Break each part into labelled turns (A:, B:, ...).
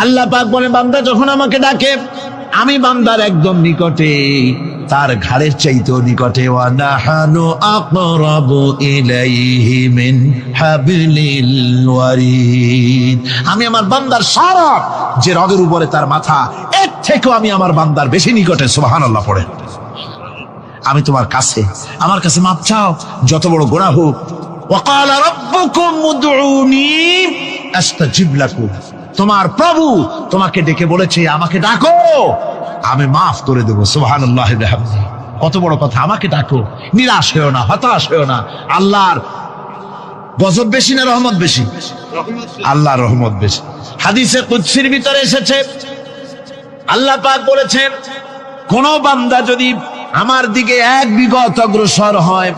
A: আল্লাহ পাক বলে, বান্দা যখন আমাকে ডাকে আমি বান্দার একদম নিকটে, তার ঘাড়ের চাইতেও নিকটে। ওয়া নাহানু আকরাবু ইলাইহি মিন হাবলিল ওয়ারিদ। আমি আমার বান্দার সারা যে রগের উপরে তার মাথা, এর থেকেও আমি আমার বান্দার বেশি নিকটে। সুবহানাল্লাহ পড়ে। আমি তোমার কাছে, আমার কাছে মাপ চাও, যত বড় গুনাহ হোক। ওয়া ক্বালা রাব্বুকুম উদউনি আস্তাজিব লাকুম। তোমার প্রভু তোমাকে ডেকে বলেছে আমাকে ডাকো, আমি মাফ করে দেবো। সুবহানাল্লাহ। কত বড় কথা, আমাকে ডাকো, নিরাশ হয়েও না, হতাশ হয়েও না। আল্লাহর গজব বেশি না রহমত বেশি? আল্লাহর রহমত বেশি। হাদিসে কুদসির ভিতরে এসেছে, আল্লাহ পাক বলেছেন, কোন বান্দা যদি আমার দিকে এক বিগত অগ্রসর হয়,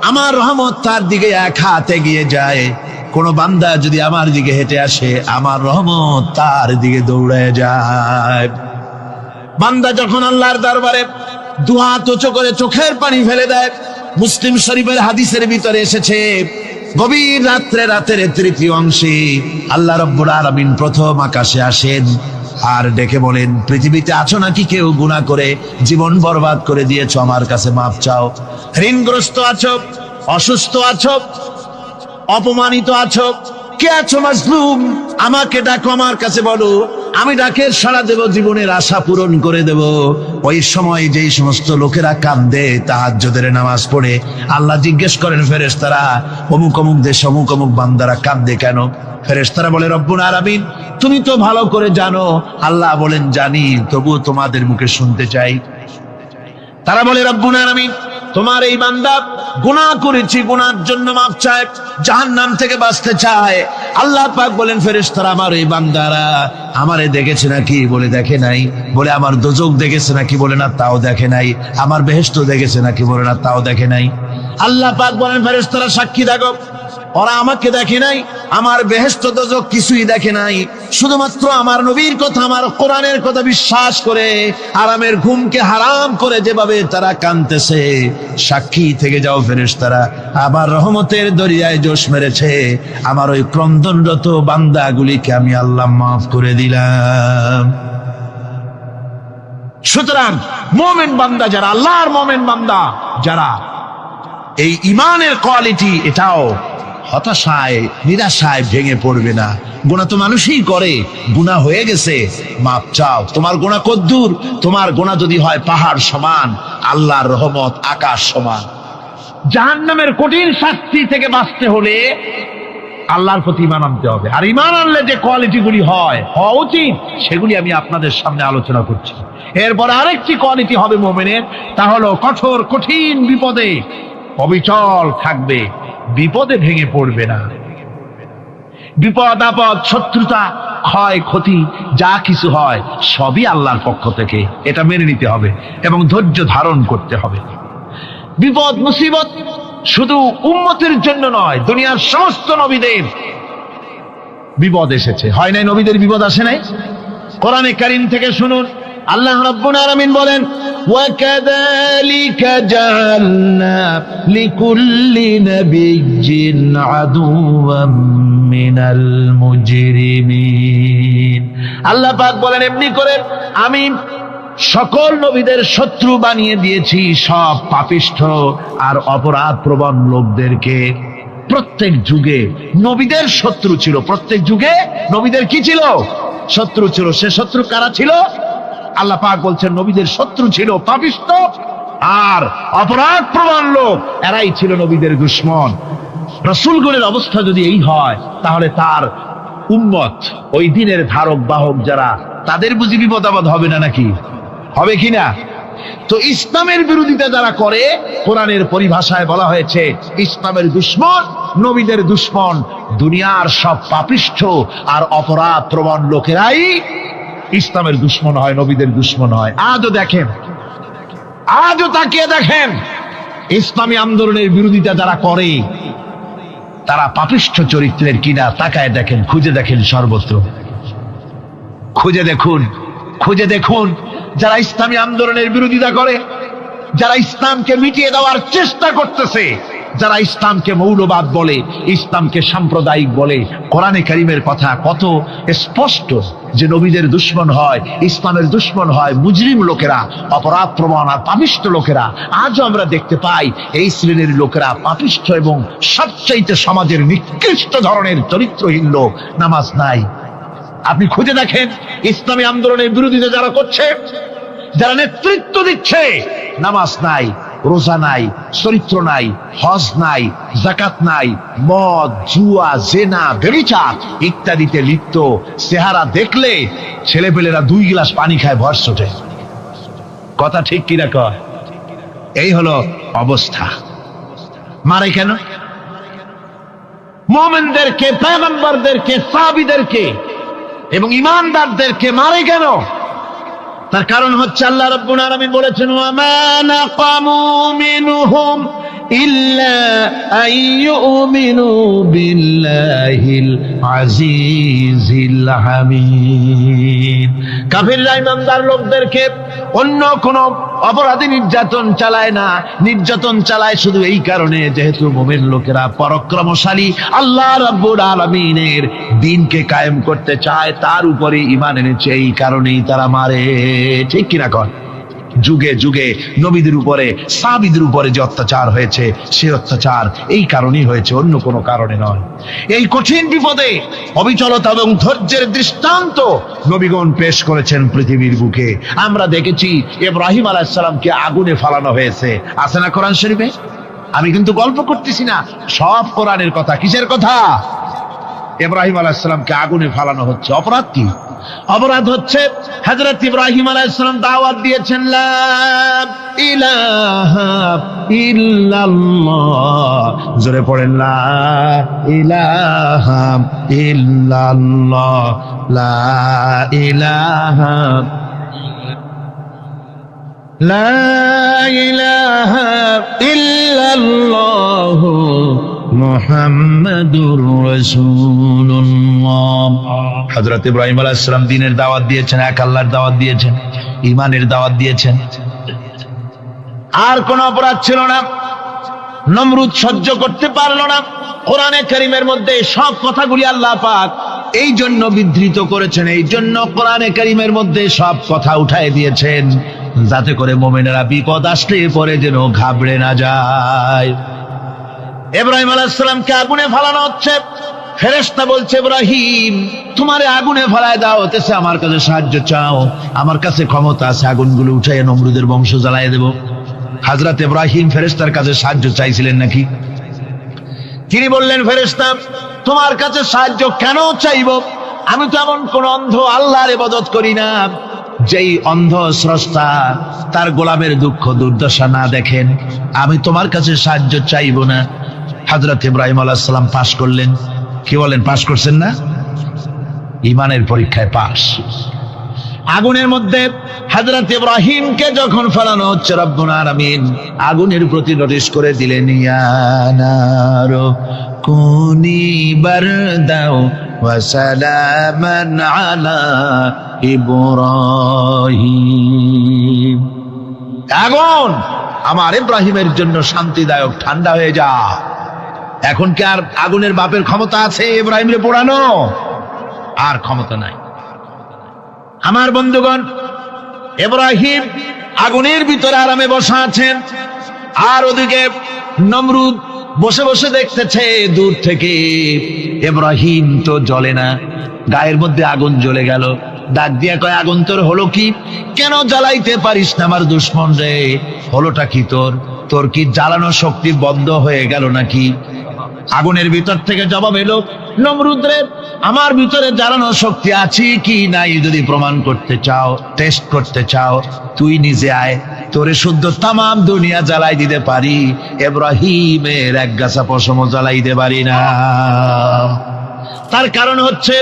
A: আমার রহমত তার দিকে এক হাত এগিয়ে যায়। কোন বান্দা যদি আমার দিকে হেঁটে আসে, আমার রহমত তার দিকে দৌড়ে যায়। বান্দা যখন আল্লাহর দরবারে দুহাত উঁচু করে চোখের পানি ফেলে দেয়, মুসলিম শরীফের হাদিসের ভিতরে এসেছে, গভীর রাত্রে, রাতের তৃতীয় অংশে আল্লাহ রাব্বুল আলামিন প্রথম আকাশে আসেন আর ডেকে বলেন, পৃথিবীতে আছো নাকি কেউ গুনাহ করে জীবন বরবাদ করে দিয়েছো, আমার কাছে মাপ চাও। ঋণগ্রস্ত আছো, অসুস্থ আছো, অপমানিত আছো, কে আছো মাজলুম, আমাকে ডাকো, আমার কাছে বলো, আমি ডাকে সাড়া দেব, জীবনের আশা পূরণ করে দেব। ওই সময় যেই সমস্ত লোকেরা কাঁদে তাহাজ্জুদের নামাজ পড়ে, আল্লাহ জিজ্ঞেস করেন ফেরেশতারা, অমুক অমুক দেশ অমুক অমুক বান্দারা কাঁদে কেন? ফেরেশতারা বলে, রব্বুল আলামিন তুমি তো ভালো করে জানো। আল্লাহ বলেন, জানি, তবুও তোমাদের মুখে শুনতে চাই। তারা বলে, রব্বুল আলামিন তোমার এই বান্দা গুনাহ করেছি, গুনার জন্য মাফ চায়, জাহান্নাম থেকে বাঁচতে চায়। আল্লাহ পাক বলেন, ফেরেশতারা আমার এই বান্দারা আমারে দেখেছে নাকি? বলে দেখে নাই। বলে আমার দোজখ দেখেছে নাকি? বলে না, তাও দেখে নাই। আমার বেহেশত দেখেছে নাকি? বলে না, তাও দেখে নাই। আল্লাহ পাক বলেন, ফেরেশতারা সাক্ষী থাকো, ওরা আমাকে দেখে নাই, আমার বেহেশত দোজখ কিছুই দেখে নাই, শুধুমাত্র আমার নবীর কথা, আমার কোরআনের কথা বিশ্বাস করে আরামের ঘুমকে হারাম করে যেভাবে তারা কাঁদতেছে, সাক্ষী থেকে যাও ফেরেশতারা, আমার রহমতের দরিয়ায় জোশ মেরেছে, আমার ওই ক্রন্দনরত বান্দাগুলিকে আমি আল্লাহ মাফ করে দিলাম। সুতরাং মুমিন বান্দা যারা, আল্লাহর মুমিন বান্দা যারা, এই ঈমানের কোয়ালিটি, এটাও হতাশায় নিরাশায় ভেঙে পড়বে না। গুনাহ তো মানুষই করে, গুনাহ হয়ে গেছে, মাপ চাও। তোমার গুনাহ কদ্দুর? তোমার গুনাহ যদি হয় পাহাড় সমান, আল্লাহর রহমত আকাশ সমান। জাহান্নামের কঠিন শাস্তি থেকে বাঁচতে হলে আল্লাহর প্রতি ঈমান আনতে হবে। আর ঈমান আনলে যে কোয়ালিটিগুলি হওয়া উচিত, সেগুলি আমি আপনাদের সামনে আলোচনা করছি। এরপর আরেকটি কোয়ালিটি হবে মুমিনের, তা হলো কঠোর কঠিন বিপদে অবিচল থাকবে, বিপদে ভেঙে পড়বে না। বিপদ আপদ, শত্রুতা, ক্ষয় ক্ষতি যা কিছু হয় সবই আল্লাহর পক্ষ থেকে, এটা মেনে নিতে হবে এবং ধৈর্য ধারণ করতে হবে। বিপদ মুসিবত শুধু উম্মতের জন্য নয়, দুনিয়ার সমস্ত নবীদের বিপদ এসেছে, হয় নাই? নবীদের বিপদ আসে নাই? কোরআনে কারীম থেকে শুনুন, আল্লাহ রাব্বুল আলামিন বলেন, وَكَذَلِكَ جَعَلْنَا لِكُلِّ نَبِيٍّ عَدُوًّا مِنَ الْمُجْرِمِينَ। আল্লাহ পাক বলেন, এমনি করে আমি সকল নবীদের শত্রু বানিয়ে দিয়েছি সব পাপিষ্ঠ আর অপরাধ প্রবণ লোকদেরকে। প্রত্যেক যুগে নবীদের শত্রু ছিল, প্রত্যেক যুগে নবীদের কি ছিল? শত্রু ছিল। সে শত্রু কারা ছিল? আল্লাহ পাক বলছেন, নবীদের শত্রু ছিল পাপিষ্ঠ আর অপরাধ প্রবণ লোক, এরাই ছিল নবীদের দুশমন। রাসূলগণের অবস্থা যদি এই হয়, তাহলে তার উম্মত, ওই দিনের ধারক বাহক যারা, তাদের বুঝি বিপদ আপদ হবে না নাকি? হবে কিনা? তো ইসলামের বিরোধিতা যারা করে, কোরআনের পরিভাষায় বলা হয়েছে ইসলামের দুশমন, নবীদের দুশমন। দুনিয়ার সব পাপিষ্ঠ আর অপরাধ প্রবণ লোকেরাই ইসলামের দুশমন হয়, নবীদের দুশমন হয়। আজও দেখেন, আজও তাকিয়ে দেখেন, ইসলামী আন্দোলনের বিরোধিতা যারা করে তারা পাপিষ্ঠ চরিত্রের কিনা, তাকায় দেখেন, খুঁজে দেখেন, সর্বত্র খুঁজে দেখুন, খুঁজে দেখুন। যারা ইসলামী আন্দোলনের বিরোধিতা করে, যারা ইসলামকে মিটিয়ে দেওয়ার চেষ্টা করতেছে, যারা ইসলামকে মৌলবাদ বলে, ইসলামকে সাম্প্রদায়িক বলে, কোরআনে কারীমের কথা কত স্পষ্ট যে নবীদের দুশমন হয়, ইসলামের দুশমন হয় মুজরিম লোকেরা, অপরাধ প্রবণ আর পাপিষ্ঠ লোকেরা। আজও আমরা দেখতে পাই এই শ্রেণীর লোকেরা পাপিষ্ঠ এবং সবচাইতে সমাজের নিকৃষ্ট ধরনের চরিত্রহীন লোক। নামাজ নাই। আপনি খুঁজে দেখেন ইসলামী আন্দোলনের বিরোধিতা যারা করছে, যারা নেতৃত্ব দিচ্ছে, নামাজ নাই, রোজা নাই, চরিত্র নাই, হজ নাই, যাকাত নাই, মদ, জুয়া, জেনা, ব্যভিচার ইত্যাদিতে লিপ্ত। চেহারা দেখলে ছেলেপেলেরা 2 গ্লাস পানি খায়, ভর ছোটে। কথা ঠিক কিনা কয়? এই হলো অবস্থা। মারে কেন? মুমিনদেরকে, পয়গম্বরদেরকে, সাহাবীদেরকে এবং ঈমানদারদেরকে মারে কেন? তার কারণ হচ্ছে আল্লাহ রাব্বুল আলামিন বলেছেন, ওয়া মা নাকামু মিনহুম ইল্লা আইয়ুমিনু বিল্লাহিল আজিজিল হামিদ। কাফিররা ঈমানদার লোকদেরকে অন্য কোন অপরাধী নির্যাতন চালায় না, নির্যাতন চালায় শুধু এই কারণে যেহেতু মুমিন লোকেরা পরাক্রমশালী, আল্লাহ রাব্বুল আলামিনের দ্বীনকে কায়েম করতে চায়, তার উপরে ঈমান এনেছে, এই কারণেই তারা মারে। ঠিক কিনা কর? যুগে যুগে নবীদের উপরে, সাহাবীদের উপরে যে অত্যাচার হয়েছে, সে অত্যাচার এই কারণেই হয়েছে, অন্য কোনো কারণে নয়। এই কঠিন বিপদে অবিচলতা এবং ধৈর্যের দৃষ্টান্ত নবীগণ পেশ করেছেন পৃথিবীর বুকে। আমরা দেখেছি ইব্রাহিম আলাইহিস সালামকে আগুনে ফালানো হয়েছে, আছে না কোরআন শরীফে? আমি কিন্তু গল্প করতেছি না, সব কোরআনের কথা। কিসের কথা? ইব্রাহিম আলাইহিস সালামকে আগুনে ফালানো হচ্ছে। অপরাধ কি? অপরাধ হচ্ছে হযরত ইব্রাহিম আলাইহিস সালাম দাওয়াত দিয়েছেন, লা ইলাহা ইল্লাল্লাহ। জোরে পড়েন, লা ইলাহা ইল্লাল্লাহ, লা ইলাহা, লা ইলাহা ইল্লাল্লাহ মুহাম্মাদুর রাসূলুল্লাহ। হযরত ইব্রাহিম আলাইহিস সালাম দ্বীনের দাওয়াত দিয়েছেন, এক আল্লাহর দাওয়াত দিয়েছেন, ঈমানের দাওয়াত দিয়েছেন। আর কোন অপরাধ ছিল না। নমরুদ সহ্য করতে পারলো না। কোরআনে কারীমের মধ্যে সব কথাগুলি আল্লাহ পাক এই জন্য বিধৃত করেছেন, এই জন্য কোরআনে কারীমের মধ্যে সব কথা উঠায় দিয়েছেন, যাতে করে মুমিনেরা বিপদ আসলে পরে যেন ঘাবড়ে না যায়। ইব্রাহিম আলাইহিস সালামকে আগুনে ফালানো হচ্ছে। ফেরেশতা বলছে, ইব্রাহিম তোমারে আগুনে ফালায় দাও, হতেছে আমার কাছে সাহায্য চাও, আমার কাছে ক্ষমতা আছে, আগুনগুলো উঠাইয়ে নমরুদের বংশ জ্বালায় দেব। হযরত ইব্রাহিম ফেরেশতার কাছে সাহায্য চাইছিলেন নাকি? তিনি বললেন, ফেরেশতা তোমার কাছে সাহায্য কেন চাইব? আমি তো এমন কোন অন্ধ আল্লাহর ইবাদত করি না যেই অন্ধ স্রষ্টা তার গোলামের দুঃখ দুর্দশা না দেখেন। আমি তোমার কাছে সাহায্য চাইব না। হযরত ইব্রাহিম আলাইহিস সালাম পাশ করলেন। কি বলেন, পাশ করছেন না? ঈমানের পরীক্ষায় পাশ। আগুনের মধ্যে হযরত ইব্রাহিমকে যখন ফেলানো হচ্ছে, রব্বুল আলামিন আগুনের প্রতি নোটিশ করে দিলেন, ইয়া নারু কুনি বারদাও ওয়া সালামান আলা ইব্রাহিম। আগুন আমার ইব্রাহিমের জন্য শান্তিদায়ক, ঠান্ডা হয়ে যা। এখন কি আর আগুনের বাপের ক্ষমতা আছে ইব্রাহিমরে পোড়ানো? আর ক্ষমতা নাই। আমার বন্ধুগণ, ইব্রাহিম আগুনের ভিতরে আরামে বসা আছেন, আর ওদিকে নমরুদ বসে বসে দেখতেছে দূর থেকে। ইব্রাহিম তো জ্বলে না, গায়ের মধ্যে আগুন জ্বলে গেল। ডাক দিয়া কয়, আগুন তোর হলো কি? কেন জ্বালাইতে পারিস না আমার দুশমন রে? হলোটা কি তোর? তোর কি জ্বালানো শক্তি বন্ধ হয়ে গেল নাকি? আগুনের ভিতর থেকে জবাব এলো, নমরুদ রে, আমার ভিতরে জ্বালানো শক্তি আছে কি নাই যদি প্রমাণ করতে চাও, টেস্ট করতে চাও, তুই নিজে আয়, তোরে শুদ্ধ তামাম দুনিয়া জ্বালাই দিতে পারি, ইব্রাহিমের এক গাছা পশমও জ্বালাইতে পারি না। তার কারণ হচ্ছে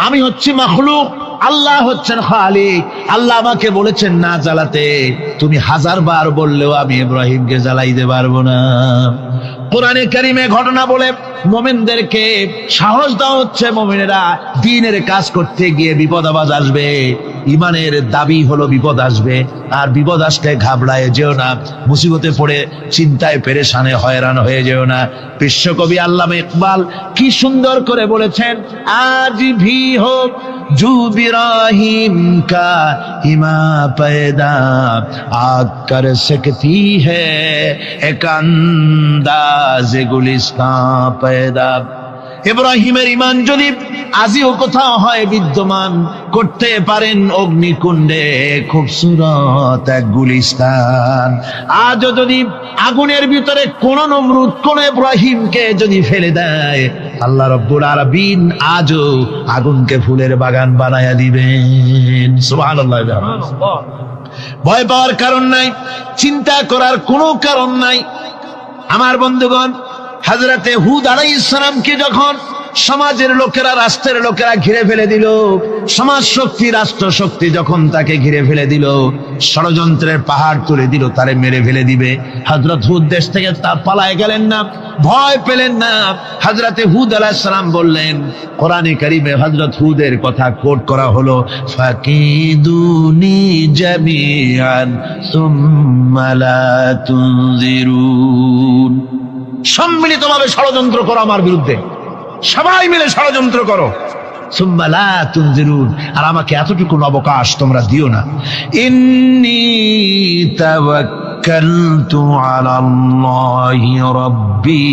A: আমি হচ্ছি মাখলুক, আল্লাহ হচ্ছেন খালিক। আল্লাহ আমাকে বলেছেন না জ্বালাতে, তুমি 1000 বার বললেও আমি ইব্রাহিমকে জ্বালাইতে পারবো না। কোরআনে কারীমে ঘটনা বলে মুমিনদেরকে সাহস দেওয়া হচ্ছে, মুমিনেরা দ্বীনের কাজ করতে গিয়ে বিপদ আবাজ আসবে, ইমানের দাবি হলো বিপদ আসবে, আর বিপদ আসলে ঘাবড়ায় যেও না, মুসিবতে পড়ে চিন্তায় পেরেশানে হয়রান হয়ে যেও না। বিশ্বকবি আল্লামা ইকবাল কি সুন্দর করে বলেছেন, আজ ভি হোক জু বিরাহিম কা ইমা पैदा आग कर सकती है एक अंदाज गुलिस्तां पैदा। ইব্রাহিমের ইমান যদি আজিও কোথাও হয় বিদ্যমান, করতে পারেন অগ্নিকুণ্ডে খুবসুরত এক গুলিস্তান। আজও যদি আগুনের ভিতরে কোন নমরুদ কোন ইব্রাহিমকে যদি ফেলে দেয়, আল্লাহ রাব্বুল আলামিন আজও আগুনকে ফুলের বাগান বানায়া দিবেন। সুবহানাল্লাহ। ভয় পাওয়ার কারণ নাই, চিন্তা করার কোনো কারণ নাই। আমার বন্ধুগণ, হযরতে হুদ আলাইহিস সালামকে যখন সমাজের লোকেরা, রাষ্ট্রের লোকেরা ঘিরে ফেলে দিল, সমাজ শক্তি, রাষ্ট্র শক্তি যখন তাকে ঘিরে ফেলে দিল, ষড়যন্ত্রের পাহাড় তুলে দিল, তারে মেরে ফেলে দিবে, হযরত হুদ দেশ থেকে তা পালায় গেলেন না, ভয় পেলেন না। হযরতে হুদ আলাইহিস সালাম বললেন, কোরআনে কারীমে হযরত হুদের কথা কোট করা হলো, ফাকিদুনি জামিআন সুম্মা লা তুনজিরুন। সম্মিলিতভাবে ষড়যন্ত্র করো আমার বিরুদ্ধে, সবাই মিলে ষড়যন্ত্র করো, সুম্মা লা তুনজিরুন, আর আমাকে এতটুকু অবকাশ তোমরা দিও না। ইন্নী তাওয়াক্কালতু আলাল্লাহি রাব্বি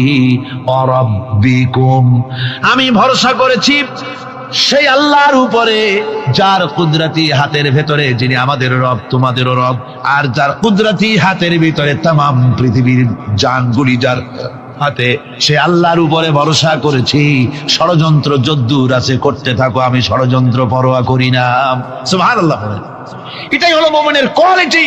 A: ওয়া রাব্বিকুম, আমি ভরসা করেছি সেই আল্লাহর উপরে, যার কুদরতি হাতের ভেতরে, যিনি আমাদের রব তোমাদেরও রব, আর যার কুদরতি হাতের ভিতরে তামাম পৃথিবীর জানগুলি যার হাতে, সে আল্লাহর উপরে ভরসা করেছি। ষড়যন্ত্র যদ্দূর আছে করতে থাকো, আমি ষড়যন্ত্র পরোয়া করি না। সুবহানাল্লাহ। এটাই হলো মুমিনের কোয়ালিটি।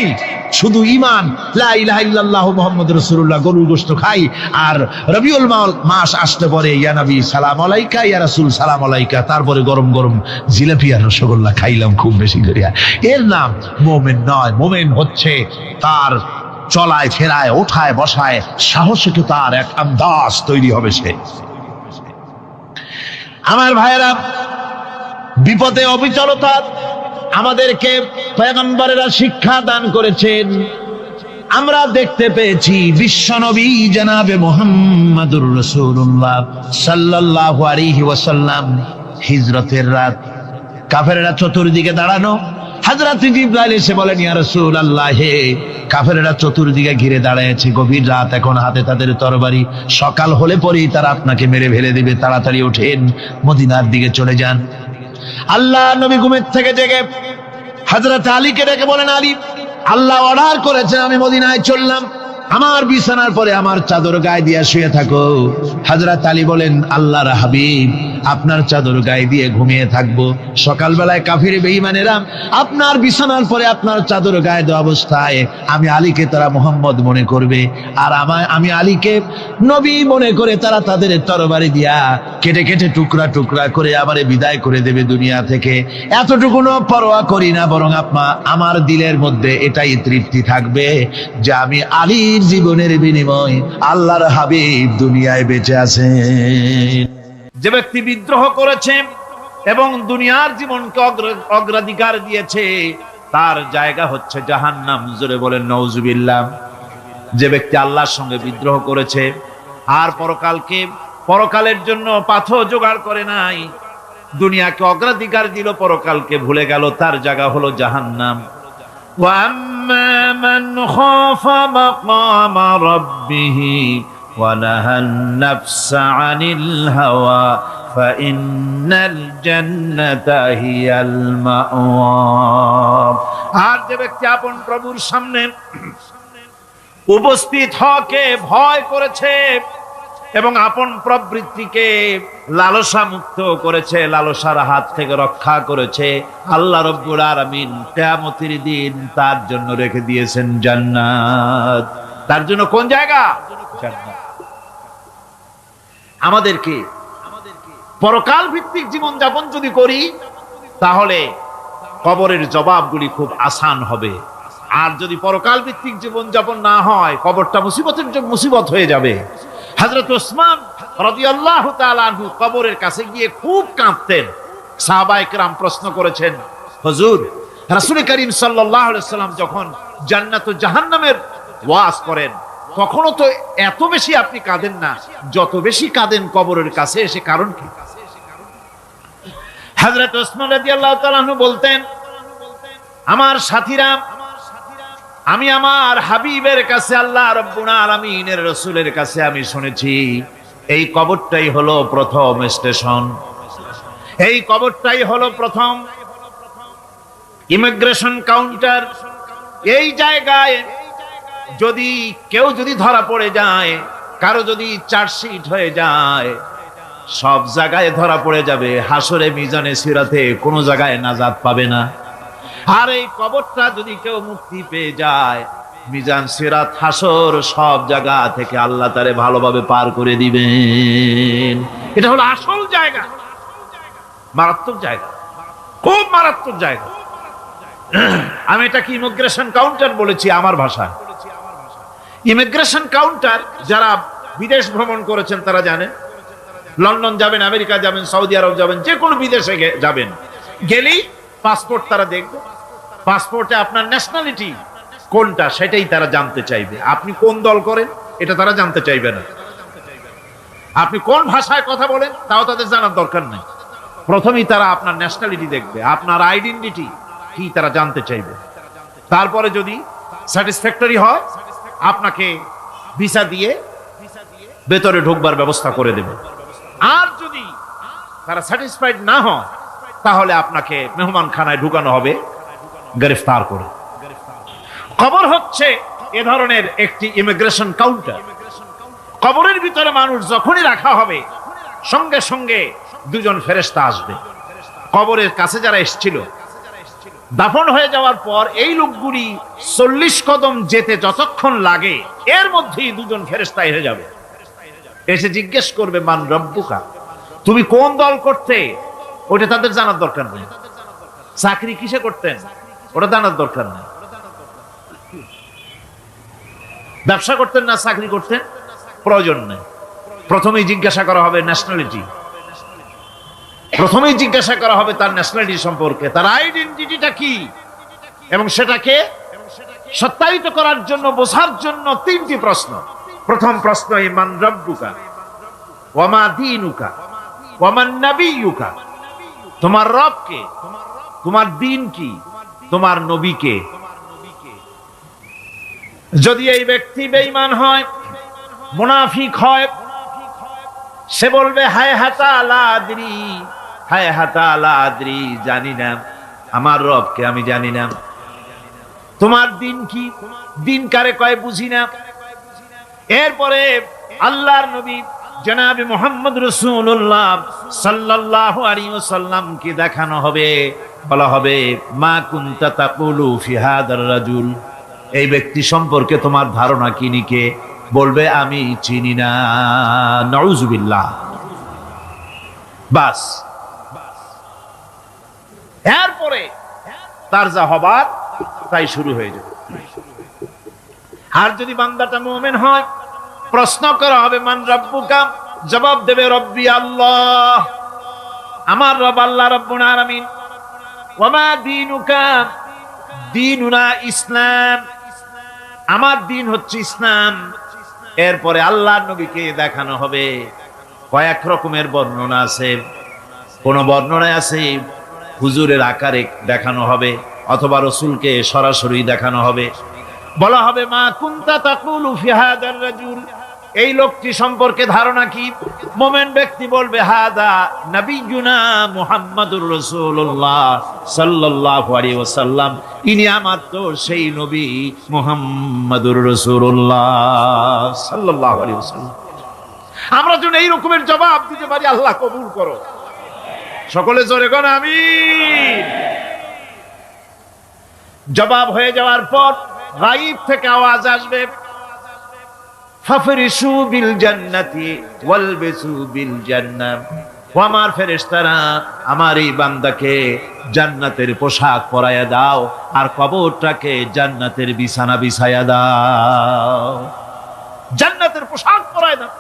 A: শুধু ঈমান, লা ইলাহা ইল্লাল্লাহু মুহাম্মাদুর রাসূলুল্লাহ, গরুর গোশত খাই, আর রবিউল মাস আসতে পরে ইয়া নবী সালাম আলাইকা, ইয়া রাসূল সালাম আলাইকা, তারপরে গরম গরম জিলাপি আর রসগোল্লা খাইলাম খুব বেশি করিয়া, এর নাম মুমিন নয়। মুমিন হচ্ছে তার চলায় ফেরায়, ওঠায় বসায় সাহসে তার এক আন্দাজ তৈরি হবে সে। আমার ভাইয়েরা, বিপদে অবিচলতা আমাদেরকে পয়গম্বরেরা শিক্ষা দান করেছেন। আমরা দেখতে পেয়েছি বিশ্বনবী জনাবে মুহাম্মাদুর রাসূলুল্লাহ সাল্লাল্লাহু আলাইহি ওয়াসাল্লাম হিজরতের রাত, কাফেররা চতুর্দিকে দাঁড়ানো, হযরত জিবরাইল এসে বলেন, ইয়া রাসূলুল্লাহ, হে কাফেররা চতুর্দিকে ঘিরে দাঁড়িয়েছে, গভীর রাত, এখন হাতে তাদের তরবারি, সকাল হলে পরেই তারা আপনাকে মেরে ফেলে দিবে, তাড়াতাড়ি ওঠেন, মদিনার দিকে চলে যান। আল্লাহ নবী ঘুমের থেকে জেগে হযরত আলীকে ডেকে বলেন, আলী, আল্লাহ অর্ডার করেছেন আমি মদিনায় চললাম, আমার বিছানার পরে আমার চাদর গায়ে দিয়ে শুয়ে থাকো। হযরত আলী বলেন, আল্লাহর হাবিব, আপনার চাদর গায়ে দিয়ে ঘুমিয়ে থাকবো, সকালবেলায় কাফির বেঈমানেরা আপনার বিছানার পরে আপনার চাদর গায়ে দেওয়া অবস্থায় আমি আলীকে তারা মুহাম্মদ মনে করবে, আর আমি আলীকে নবী মনে করে তারা তাদের তরবারি দিয়া কেটে কেটে টুকরা টুকরা করে আমারে বিদায় করে দেবে দুনিয়া থেকে। এতটুকুনো পরোয়া করি না, বরং আমার দিলের মধ্যে এটাই তৃপ্তি থাকবে যে আমি আলীর জীবনের বিনিময় আল্লাহর হাবিব দুনিয়ায় বেঁচে আছেন।
B: যে ব্যক্তি বিদ্রোহ করেছে এবং দুনিয়ার জীবনকে অগ্রাধিকার দিয়েছে, তার জায়গা হচ্ছে জাহান্নাম। জোরে বলেন নাউজুবিল্লাহ। যে ব্যক্তি আল্লাহর সঙ্গে বিদ্রোহ করেছে আর পরকালের জন্য পাথর জোগাড় করে নাই, দুনিয়াকে অগ্রাধিকার দিল, পরকালকে ভুলে গেল, তার জায়গা হলো জাহান্নাম। وَأَمَّا مَنْ خَافَ مَقَامَ رَبِّهِ وَنَهَى النَّفْسَ عَنِ الْهَوَى فَإِنَّ الْجَنَّةَ هِيَ الْمَأْوَى। আর যে ব্যক্তি আপন প্রভুর সামনে উপস্থিত হওয়াকে ভয় করেছে এবং আপন প্রবৃত্তিকে লালসা মুক্ত করেছে, লালসার হাত থেকে রক্ষা করেছে, আল্লাহ রাব্বুল আলামিন কিয়ামতের দিন তার জন্য রেখে দিয়েছেন জান্নাত। তার জন্য কোন জায়গা? জান্নাত। আমাদেরকে পরকাল ভিত্তিক জীবন যাপন যদি করি, তাহলে কবরের জবাবগুলি খুব আসান হবে। আর যদি পরকাল ভিত্তিক জীবন যাপন না হয়, কবরটা মুসিবত হয়ে যাবে। হযরত ওসমান রাদিয়াল্লাহু তাআলা আনহু কবরের কাছে গিয়ে খুব কাঁদতেন। সাহাবায়ে কেরাম প্রশ্ন করেছেন, হুজুর, রাসূল করিম সাল্লাল্লাহু আলাইহি সাল্লাম যখন জান্নাত ও জাহান্নামের ওয়াজ করেন তখনও তো এত বেশি আপনি কাঁদেন না যত বেশি কাঁদেন কবরের কাছে এসে। কারণ কি? হযরত ওসমান রাদিয়াল্লাহু তাআলা আনহু বলতেন, আমার সাথীরা, আমি আমার হাবিবের কাছে, আল্লাহ রাব্বুল আলামিনের রাসূলের কাছে আমি শুনেছি এই কবরটাই হলো প্রথম স্টেশন, এই কবরটাই হলো প্রথম ইমিগ্রেশন কাউন্টার। এই জায়গায় যদি কেউ ধরা পড়ে যায়, কারো যদি চার্জশিট হয়ে যায়, সব জায়গায় ধরা পড়ে যাবে, হাসরে মিজানে সিরাতে কোনো জায়গায় নাজাত পাবে না। আর এই কবরটা যদি কেউ মুক্তি পেয়ে যায়, মিজান সিরাত হাসর সব জায়গা থেকে আল্লাহ তারে ভালোভাবে পার করে দিবেন। এটা হলো আসল জায়গা, মারাত্মক জায়গা, খুব মারাত্মক জায়গা। আমি এটাকে ইমিগ্রেশন কাউন্টার বলেছি আমার ভাষায়। ইমিগ্রেশন কাউন্টার যারা বিদেশ ভ্রমণ করেছেন তারা জানেন। লন্ডন যাবেন, আমেরিকা যাবেন, সৌদি আরব যাবেন, যে কোনো বিদেশে যাবেন, গেলেই পাসপোর্ট তারা দেখবে। পাসপোর্টে আপনার ন্যাশনালিটি কোনটা সেটাই তারা জানতে চাইবে। আপনি কোন দল করেন এটা তারা জানতে চাইবে না। আপনি কোন ভাষায় কথা বলেন তাও তাদের জানার দরকার নেই। প্রথমেই তারা আপনার ন্যাশনালিটি দেখবে, আপনার আইডেন্টিটি কি তারা জানতে চাইবে। তারপরে যদি স্যাটিসফ্যাক্টরি হয় আপনাকে ভিসা দিয়ে ভেতরে ঢুকবার ব্যবস্থা করে দেবে। আর যদি তারা স্যাটিসফাইড না হয় তাহলে আপনাকে মেহমানখানায় ঢুকানো হবে গ্রেফতার করে। কবর হচ্ছে এ ধরনের একটি ইমিগ্রেশন কাউন্টার। কবরের ভিতরে মানুষ যখনই রাখা হবে সঙ্গে সঙ্গে দুজন ফেরেশতা আসবে। কবরের কাছে যারা এসেছিল দাফন হয়ে যাওয়ার পর এই লোকগুলি 40 কদম যেতে যতক্ষণ লাগে এর মধ্যেই দুজন ফেরেশতা এসে যাবে। এসে জিজ্ঞেস করবে, মান রব্বুকা, তুমি কোন দল করতে? ওটা তাদের জানার দরকার নেই। চাকরি কিসে করতেন ওটা জানার দরকার নেই। ব্যবসা করতেন না চাকরি করতেন প্রয়োজন নেই। প্রথমেই জিজ্ঞাসা করা হবে ন্যাশনালিটি, প্রথমেই জিজ্ঞাসা করা হবে তার ন্যাশনালিটি সম্পর্কে, তার আইডেন্টিটিটা কি, এবং সেটাকে সত্যায়িত করার জন্য, বোঝার জন্য 3টি প্রশ্ন। প্রথম প্রশ্ন, মান রব্বুকা ওয়া মা দীনুকা ওয়া মান নাবিয়ুকা, তোমার রব কে, তোমার দ্বীন কি, তোমার নবী কে। যদি এই ব্যক্তি বেঈমান হয়, মুনাফিক হয়, সে বলবে হায় হাতা লা আদরি, হায় হাতা লা আদরি, জানি না আমার রবকে, আমি জানি না। তোমার দিন কি, দিন কারে কয় বুঝি না। এরপরে আল্লাহর নবী জনাবে মুহাম্মদ রাসূলুল্লাহ সাল্লাল্লাহু আলাইহি ওয়াসাল্লাম কে দেখানো হবে, বলা হবে মা কুনতা তাকুলু ফি হাদার রাজুল, এই ব্যক্তি সম্পর্কে তোমার ধারণা কি নিকে? বলবে আমি চিনি না। নাউযুবিল্লাহ। বাস, এরপরে তার যা হবার তাই শুরু হয়ে যাবে। আর যদি বান্দাটা মুমিন হয়, প্রশ্ন করা হবে মান রব্বুকা, জবাব দেবে রব্বি আল্লাহ, আমার রব আল্লাহ রাব্বুল আলামিন। ওয়া মা দীনুকা, দীনুনা ইসলাম, আমার দিন হচ্ছে ইসলাম। এরপরে আল্লাহর নবীকে দেখানো হবে। কয়েক রকমের বর্ণনা আছে, কোন বর্ণনায় আছে হুজুরের আকারে দেখানো হবে, অথবা রাসূলকে সরাসরি দেখানো হবে। বলা হবে মা কুনতা তাকুলু ফি হাদার রাজুল, এই লোকটি সম্পর্কে ধারণা কি? মুমিন ব্যক্তি বলবে হাদা নবিয়ুনা মুহাম্মাদুর রাসূলুল্লাহ সাল্লাল্লাহু আলাইহি ওয়াসাল্লাম, ইনি আমার তো সেই নবী মুহাম্মাদুর রাসূলুল্লাহ সাল্লাল্লাহু আলাইহি ওয়াসাল্লাম। আমরা যেন এই রকমের জবাব দিতে পারি, আল্লাহ কবুল করো। সকলে জোরে কোন আমিন। জবাব হয়ে যাওয়ার পর গায়ব থেকে আওয়াজ আসবে, ফাফরিশু বিল জান্নাতি ওয়ালবিসু বিল জান্নাহ, ও আমার ফেরেশতারা আমার এই বান্দাকে জান্নাতের পোশাক পরায়া দাও আর কবরটাকে জান্নাতের বিছানা বিছায়া দাও। জান্নাতের পোশাক পরায়া দাও,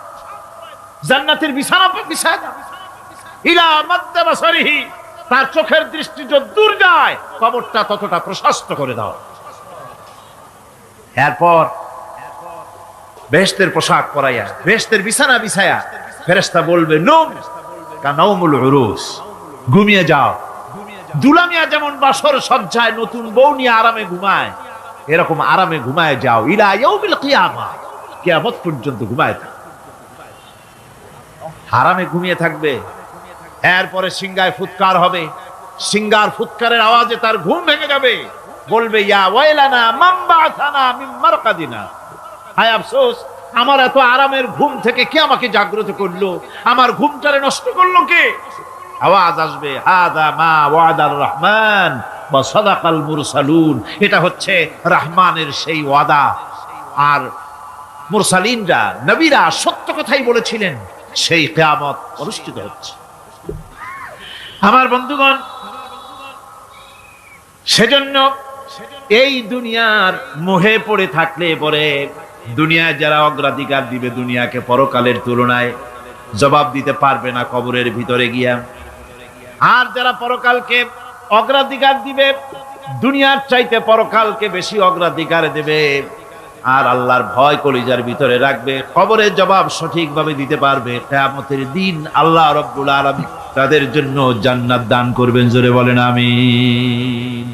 B: জান্নাতের বিছানা বিছায়া দাও। ইলা মাদ্দা বাসারিহি, তার চোখের দৃষ্টি যত দূর যায় কবরটা ততটা প্রশস্ত করে দাও। এরপর বেহেশতের পোশাক পরাইয়া, বেহেশতের বিছানা বিছায়া ফেরেশতা বলবে নৌম কানাউমুল উরুস, ঘুমিয়ে যাও। দুলামিয়া যেমন বাসর সজ্জায় নতুন বউ নিয়ে আরামে ঘুমায়, এরকম আরামে ঘুমায় যাও ইলা ইয়াউমিল কিয়ামা, কিয়ামত পর্যন্ত ঘুমায় থাকো, আরামে ঘুমিয়ে থাকবে। এরপরে সিংগায় ফুৎকার হবে, সিংগার ফুৎকারের আওয়াজে তার ঘুম ভেঙে যাবে, বলবে ইয়া ওয়াইলানা মান বা'থানা মিন মারকাদিনা, হায় আফসোস, আমার এত আরামের ঘুম থেকে কে আমাকে জাগ্রত করলো, আমার ঘুমটারে নষ্ট করলো কে? আওয়াজ আসবে হাদা মা ওয়াদার রহমান ওয়া সাদাকাল মুরসালুন, এটা হচ্ছে রহমানের সেই ওয়াদা, আর মুরসালিনরা নবীরা সত্য কথাই বলেছিলেন, সেই কিয়ামত অনুষ্ঠিত হচ্ছে। আমার বন্ধুগণ, সেজন্য এই দুনিয়ার মোহে পড়ে থাকলে পরে দুনিয়ায় যারা অগ্রাধিকার দিবে দুনিয়াকে পরকালের তুলনায়, জবাব দিতে পারবে না কবরের ভিতরে গিয়া। আর যারা পরকালকে অগ্রাধিকার দিবে, দুনিয়ার চাইতে পরকালকে বেশি অগ্রাধিকার দেবে, আর আল্লাহর ভয় কলিজার ভিতরে রাখবে, কবরের জবাব সঠিকভাবে দিতে পারবে, কিয়ামতের দিন আল্লাহ রাব্বুল আলামিন তাদের জন্য জান্নাত দান করবেন। জোরে বলেন আমিন।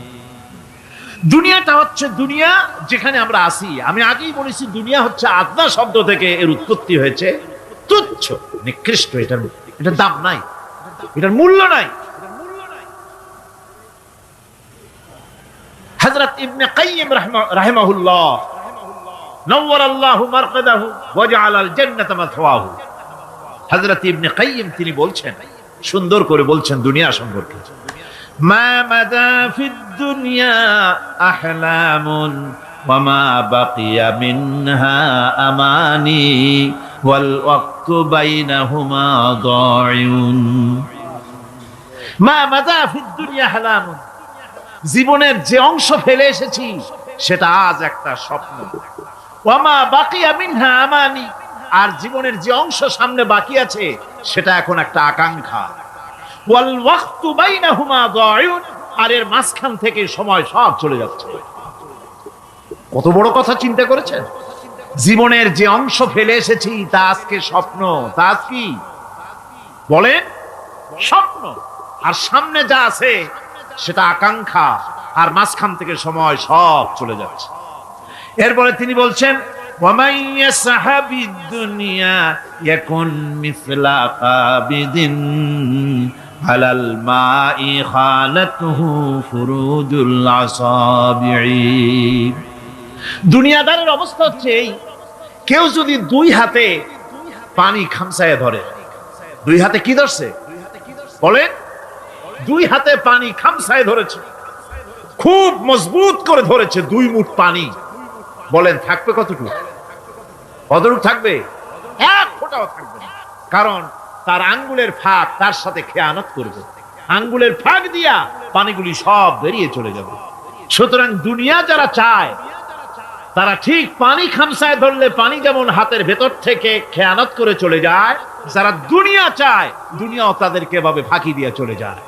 B: দুনিয়াটা হচ্ছে দুনিয়া যেখানে আমরা আসি। আমি আগেই বলেছি দুনিয়া হচ্ছে আদনা শব্দ থেকে এর উৎপত্তি হয়েছে, তুচ্ছ নিকৃষ্ট, এটার দাম নাই, এটার মূল্য নাই। হযরত ইবনে কাইয়িম রাহিমাহুল্লাহ নওয়ারাল্লাহু মারকাদাহু ওয়া জাআলাল জান্নাতা মাথওয়াহু, হযরত ইবনে কাইয়িম তিনি বলছেন, সুন্দর করে বলছেন দুনিয়া সম্পর্কে, মা মাদা ফিদ দুনিয়া আহলামুন ওয়া মা বাকিয়া মিনহা আমানি ওয়াল ওয়াক্তু বাইনাহুমা দাইউন। মা মাদা ফিদ দুনিয়া আহলামুন, জীবনের যে অংশ ফেলে এসেছি সেটা আজ একটা স্বপ্ন, ওয়া মা বাকিয়া মিনহা আমানি, আর জীবনের যে অংশ সামনে বাকি আছে সেটা এখন একটা আকাঙ্ক্ষা, ওয়াল ওয়াক্তু বাইনাহুমা দাইউন, আর এর মাঝখান থেকে সময় সব চলে যাচ্ছে। কত বড় কথা চিন্তা করেছেন? জীবনের যে অংশ ফেলে এসেছি তা আজকে স্বপ্ন, তা আজ কি বলেন? স্বপ্ন। আর সামনে যা আছে সেটা আকাঙ্ক্ষা, আর মাঝখান থেকে সময় সব চলে যাচ্ছে। এরপরে তিনি বলছেন ওয়ামান ইয়াসহাবিদ দুনিয়া ইয়াকুন মিসলা কাবিদিন আলাল মাই খালাতুহু ফুরুজুল আসাবিঈ। দুনিয়াদারের অবস্থা হচ্ছে এই, কেউ যদি দুই হাতে পানি খামসায় ধরে, দুই হাতে কি ধরছে বলেন? দুই হাতে পানি খামসায় ধরেছে, খুব মজবুত করে ধরেছে, 2 মুঠ পানি, বলেন থাকবে কতটুকু? কতটুকু থাকবে? 1 ফোঁটাও থাকবে না, কারণ তার আঙ্গুলের ফাঁক তার সাথে খেয়ানত করবে, আঙ্গুলের ফাঁক দিয়া পানিগুলি সব বেরিয়ে চলে যাবে। সুতরাং দুনিয়া যারা চায় তারা ঠিক পানি খামসায় ধরলে পানি যেমন হাতের ভেতর থেকে খেয়ানত করে চলে যায়, যারা দুনিয়া চায় দুনিয়াও তাদেরকে এভাবে ফাঁকি দিয়ে চলে যায়।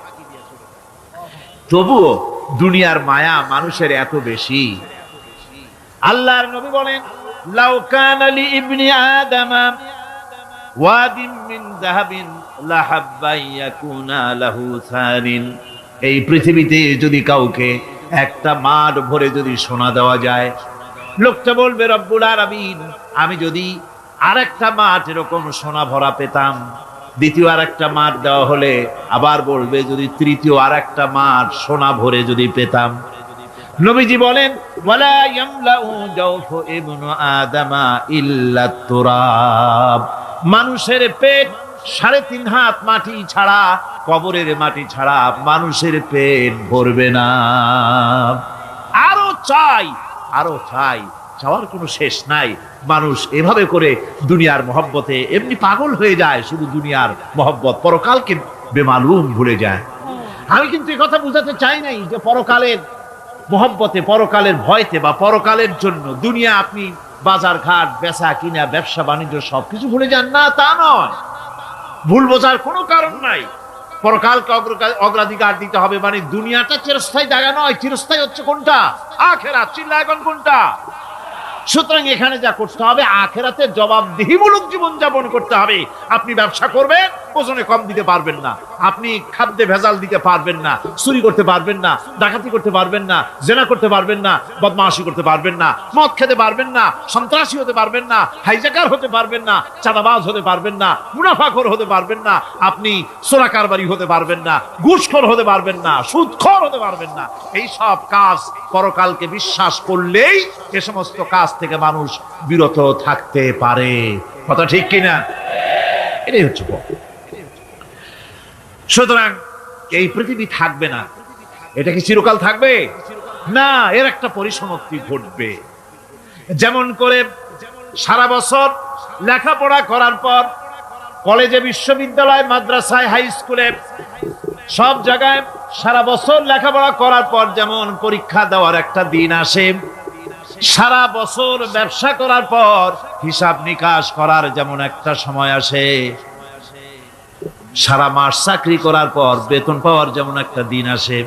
B: তবুও দুনিয়ার মায়া মানুষের এত বেশি। আল্লাহর নবী বলেন লাউ কানা লি ইবনি আদামা ওয়াদিন মিন যাহাবিন লাহাব্বা ইয়াকুনা লাহু সারিন, এই পৃথিবীতে যদি কাউকে একটা মাঠ ভরে যদি সোনা দেওয়া যায়, লোকটা বলবে রব্বুল আলামিন, আমি যদি আরেকটা মাঠ এরকম সোনা ভরা পেতাম, দ্বিতীয় আরেকটা মাঠ দেওয়া হলে আবার বলবে যদি তৃতীয় আরেকটা মাঠ সোনা ভরে যদি পেতাম। নবীজি বলেন ওয়ালা ইয়ামলাউ জাওফু ইবনু আদামা ইল্লা তুরাব, মানুষের পেট 3.5 হাত মাটি ছাড়া, কবরের মাটি ছাড়া মানুষের পেট ভরবে না। আরো চাই, আরো চাই, চাওয়ার কোনো শেষ নাই। মানুষ এভাবে করে দুনিয়ার মহব্বতে এমনি পাগল হয়ে যায়, শুধু দুনিয়ার মহব্বত, পরকালকে বেমালুম ভুলে যায়। আমি কিন্তু এই কথা বুঝাতে চাই নাই যে পরকালের মহব্বতে, পরকালের ভয়তে বা পরকালের জন্য দুনিয়া আপনি বাজার ঘাট, বেচা কিনা, ব্যবসা বাণিজ্য সবকিছু ভুলে যান, না তা নয়, ভুল বোঝার কোনো কারণ নাই। পরকালকে অগ্রাধিকার দিতে হবে। মানে দুনিয়াটা চিরস্থায়ী জায়গা নয়, চিরস্থায়ী হচ্ছে কোনটা? আখিরাত। চিল্লা এখন কোনটা? সুতরাং এখানে যা করতে হবে, আখিরাতে জবাবদিহিমূলক জীবন যাপন করতে হবে। আপনি ব্যবসা করবেন, ওজনে কম দিতে পারবেন না, আপনি খাদ্যে ভেজাল দিতে পারবেন না, চুরি করতে পারবেন না, ডাকাতি করতে পারবেন না, জেনা করতে পারবেন না, বদমাশি করতে পারবেন না, মদ খেতে পারবেন না, সন্ত্রাসী হতে পারবেন না, হাইজ্যাকার হতে পারবেন না, চাঁদাবাজ হতে পারবেন না, মুনাফাখোর হতে পারবেন না, আপনি চোরা কারবারি হতে পারবেন না, ঘুষখোর হতে পারবেন না, সুদখোর হতে পারবেন না। এই সব কাজ পরকালকে বিশ্বাস করলেই এ সমস্ত কাজ থেকে মানুষ বিরত থাকতে পারে। কথা ঠিক কিনা? এটাই হচ্ছে পথ। সুতরাং এই পৃথিবী থাকবে না, এটা কি চিরকাল থাকবে না, এর একটা পরিসমাপ্তি ঘটবে। যেমন করে সারা বছর লেখাপড়া করার পর কলেজে, বিশ্ববিদ্যালয়, মাদ্রাসায়, হাই স্কুলে, সব জায়গায় সারা বছর লেখাপড়া করার পর যেমন পরীক্ষা দেওয়ার একটা দিন আসে, সারা বছর ব্যবসা করার পর হিসাব নিকাশ করার যেমন একটা সময় আসে, সারা মাস চাকরি করার পর বেতন পাওয়ার যেমন একটা দিন আসে,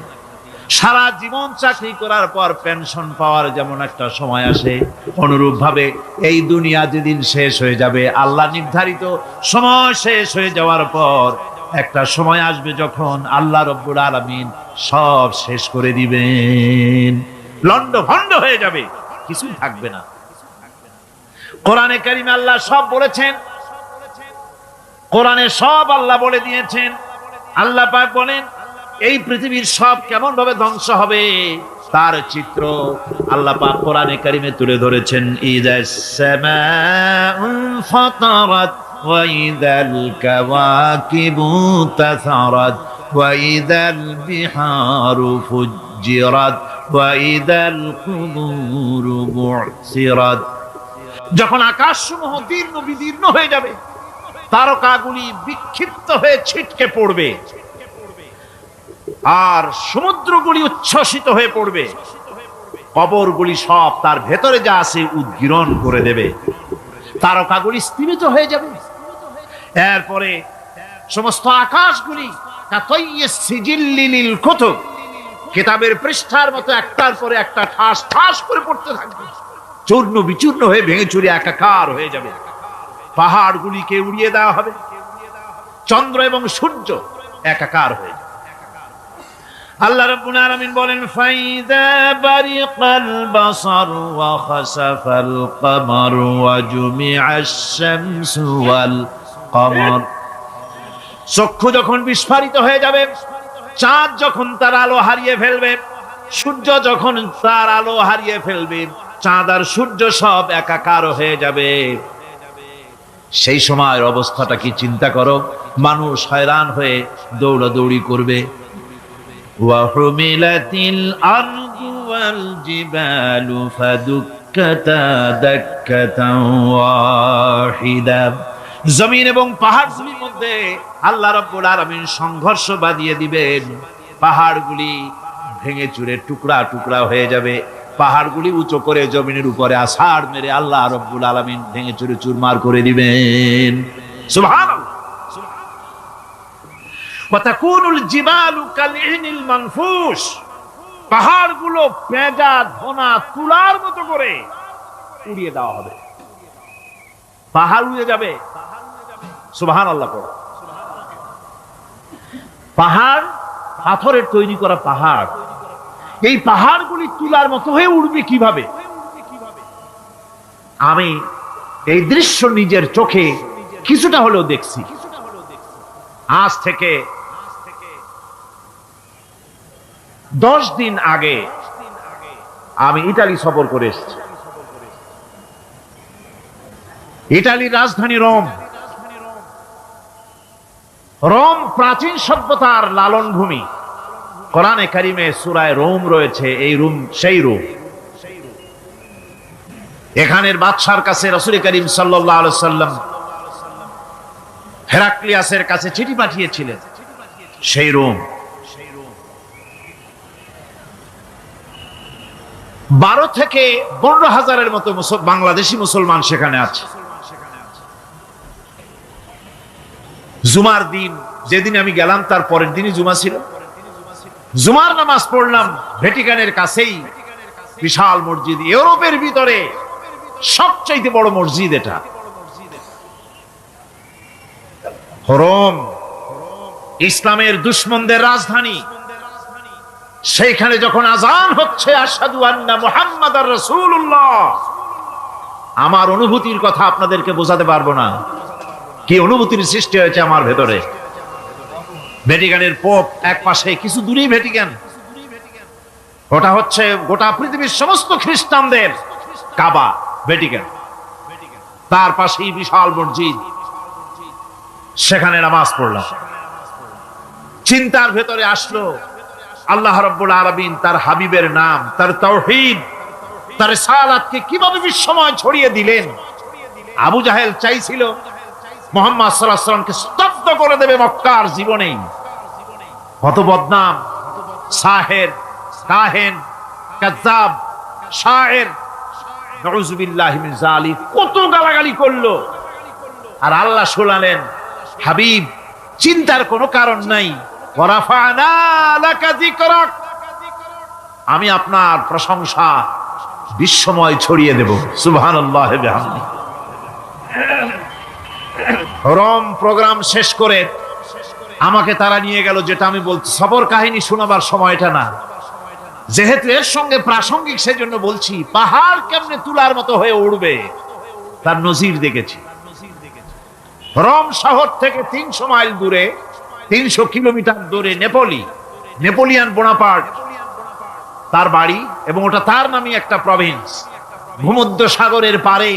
B: সারা জীবন চাকরি করার পর পেনশন পাওয়ার যেমন একটা সময় আসে, অনুরূপ ভাবে এই দুনিয়া যেদিন শেষ হয়ে যাবে, আল্লাহ নির্ধারিত সময় শেষ হয়ে যাওয়ার পর একটা সময় আসবে যখন আল্লাহ রব্বুল আলামিন সব শেষ করে দিবেন, লন্ডভন্ড হয়ে যাবে, কিছুই থাকবে না। কোরআনে কারিমে আল্লাহ সব বলেছেন, কোরআনে সব আল্লাহ বলে দিয়েছেন। আল্লাহ পাক বলেন এই পৃথিবীর সব কেমন ভাবে ধ্বংস হবে তার চিত্র আল্লাহ পাক কোরআনে কারিমে তুলে ধরেছেন। ইযাস সামাউ ফাতারাত ওয়া ইযাল কাওয়াকিবু তাসারাত ওয়া ইযাল বিহারু ফুজ্জিরাত ওয়া ইযাল কুবুরু বু'সিরাত। যখন আকাশসমূহ দীর্ণ বিদীর্ণ হয়ে যাবে, তারকাগুলি বিক্ষিপ্ত হয়ে ছিটকে পড়বে, আর সমুদ্রগুলি উচ্ছ্বসিত হয়ে পড়বে, কবরগুলি সব তার ভেতরে যা আছে উদ্গীরণ করে দেবে, তারকাগুলি স্থিমিত হয়ে যাবে। এরপরে সমস্ত আকাশগুলি কাতাইয়িস সিজিল্লিল কুতুব, কিতাবের পৃষ্ঠার মতো একটার পরে একটা ঠাস ঠাস করে পড়তে থাকবে, চূর্ণ বিচূর্ণ হয়ে ভেঙে চুরে একাকার হয়ে যাবে। পাহাড়গুলিকে উড়িয়ে দেওয়া হবে, চন্দ্র এবং সূর্য একাকার হয়ে যাবে। আল্লাহ রাব্বুল আলামিন বলেন ফাইদা বারিকাল বাসার ওয়া খাসাফাল কমার ওয়া জুমিআশ শামসু ওয়াল কমর। চক্ষু যখন বিস্ফারিত হয়ে যাবে, চাঁদ যখন তার আলো হারিয়ে ফেলবে, সূর্য যখন তার আলো হারিয়ে ফেলবে, চাঁদ আর সূর্য সব একাকার হয়ে যাবে, সেই সময়ের অবস্থাটা কি চিন্তা করো। মানুষ হয়রান হয়ে দৌড়াদৌড়ি করবে। ওয়াহুমিলাতিল আরদু ওয়াল জিবালু ফাদুক্কাতা দাক্কাতান ওয়াহিদা। জমিন এবং পাহাড়গুলির মধ্যে আল্লাহ রাব্বুল আলামিন সংঘর্ষ বাঁধিয়ে দিবেন, পাহাড়গুলি ভেঙে চুরে টুকরা টুকরা হয়ে যাবে, পাহাড়গুলি উঁচু করে জমিনের উপরে আছাড় মেরে আল্লাহ রাব্বুল আলামিন ভেঙে চুরে চুরমার করে দিবেন। সুবহানাল্লাহ। ওয়া তাকুনুল জিবালু কালইহনিল মানফুশ। পাহাড়গুলো পেঁজা ধোনা তুলার মতো করে উড়িয়ে দেওয়া হবে, পাহাড় উড়ে যাবে। সুবহানাল্লাহ পড়ো। পাহাড় পাথরের তৈরি করা পাহাড়, এই পাহাড়গুলি তুলার মতো হয়ে উড়বে কিভাবে? আমি এই দৃশ্য নিজের চোখে কিছুটা হলেও দেখছি। আজ থেকে 10 দিন আগে আমি ইতালি সফর করে এসেছি। ইতালির রাজধানী রোম। রোম প্রাচীন সভ্যতার লালন ভূমি। কোরআনে কারিমে সূরায়ে রোম রয়েছে, এই রোম সেই রোম। এখানের বাদশার কাছে রাসূল করিম সাল্লাল্লাহু আলাইহি সাল্লাম হেরাক্লিয়াসের কাছে চিঠি পাঠিয়েছিলেন, সেই রোম। 12 থেকে 15 হাজারের মতো বাংলাদেশি মুসলমান সেখানে আছে। জুমার দিন যেদিন আমি গেলাম তার পরের দিনই জুমা ছিল। জুমার নামাজ পড়লাম ভ্যাটিকানের কাছেই বিশাল মসজিদ, ইউরোপের ভিতরে সবচাইতে বড় মসজিদ এটা, রোম, ইসলামের দুশমনদের রাজধানী। সেইখানে যখন আজান হচ্ছে আশহাদু আন্না মুহাম্মাদার রাসূলুল্লাহ, আমার অনুভূতির কথা আপনাদেরকে বোঝাতে পারবো না, কি অনুভূতির সৃষ্টি হয়েছে আমার ভেতরে। ভ্যাটিকানের পোপ এক পাশে, কিছু দূরেই ভ্যাটিকান, ওটা হচ্ছে গোটা পৃথিবীর সমস্ত খ্রিস্টানদের কাবা, ভ্যাটিকান। তার পাশেই বিশাল মসজিদ, সেখানে নামাজ পড়লাম। চিন্তার ভেতরে আসলো আল্লাহ রাব্বুল আলামিন তার হাবিবের নাম, তার তাওহীদ, তার রিসালাতকে কিভাবে বিশ্বময় ছড়িয়ে দিলেন। আবু জাহেল চাইছিল মুহাম্মদ সাল্লাল্লাহু আলাইহি ওয়াসাল্লামকে স্তব্ধ করে দেবে মক্কার জীবনেই। কত বদনাম, সাহের, কাহেন, কাযযাব, শায়ের, নাউযুবিল্লাহি মিন যালিক, কত গালাগালি করলো। আর আল্লাহ শোনালেন, হাবিব চিন্তার কোনো কারণ নাই, ওয়ারাফা'না লাকা যিকরাক, আমি আপনার প্রশংসা বিশ্বময় ছড়িয়ে দেব। সুবহানাল্লাহি ওয়া বিহামদিহি। রোম প্রোগ্রাম শেষ করে আমাকে তারা নিয়ে গেল, যেটা আমি বলছি সফর কাহিনী শোনাবার সময় এটা না, যেহেতু এর সঙ্গে প্রাসঙ্গিক সেজন্য বলছি। পাহাড় কেমনে তুলার মতো হয়ে উঠবে তার নজির দেখেছি। রোম শহর থেকে 300 মাইল দূরে, 300 কিলোমিটার দূরে নেপোলিয়ান বোনাপার্ট তার বাড়ি, এবং ওটা তার নামই একটা প্রভিন্স। ভূমধ্য সাগরের পারে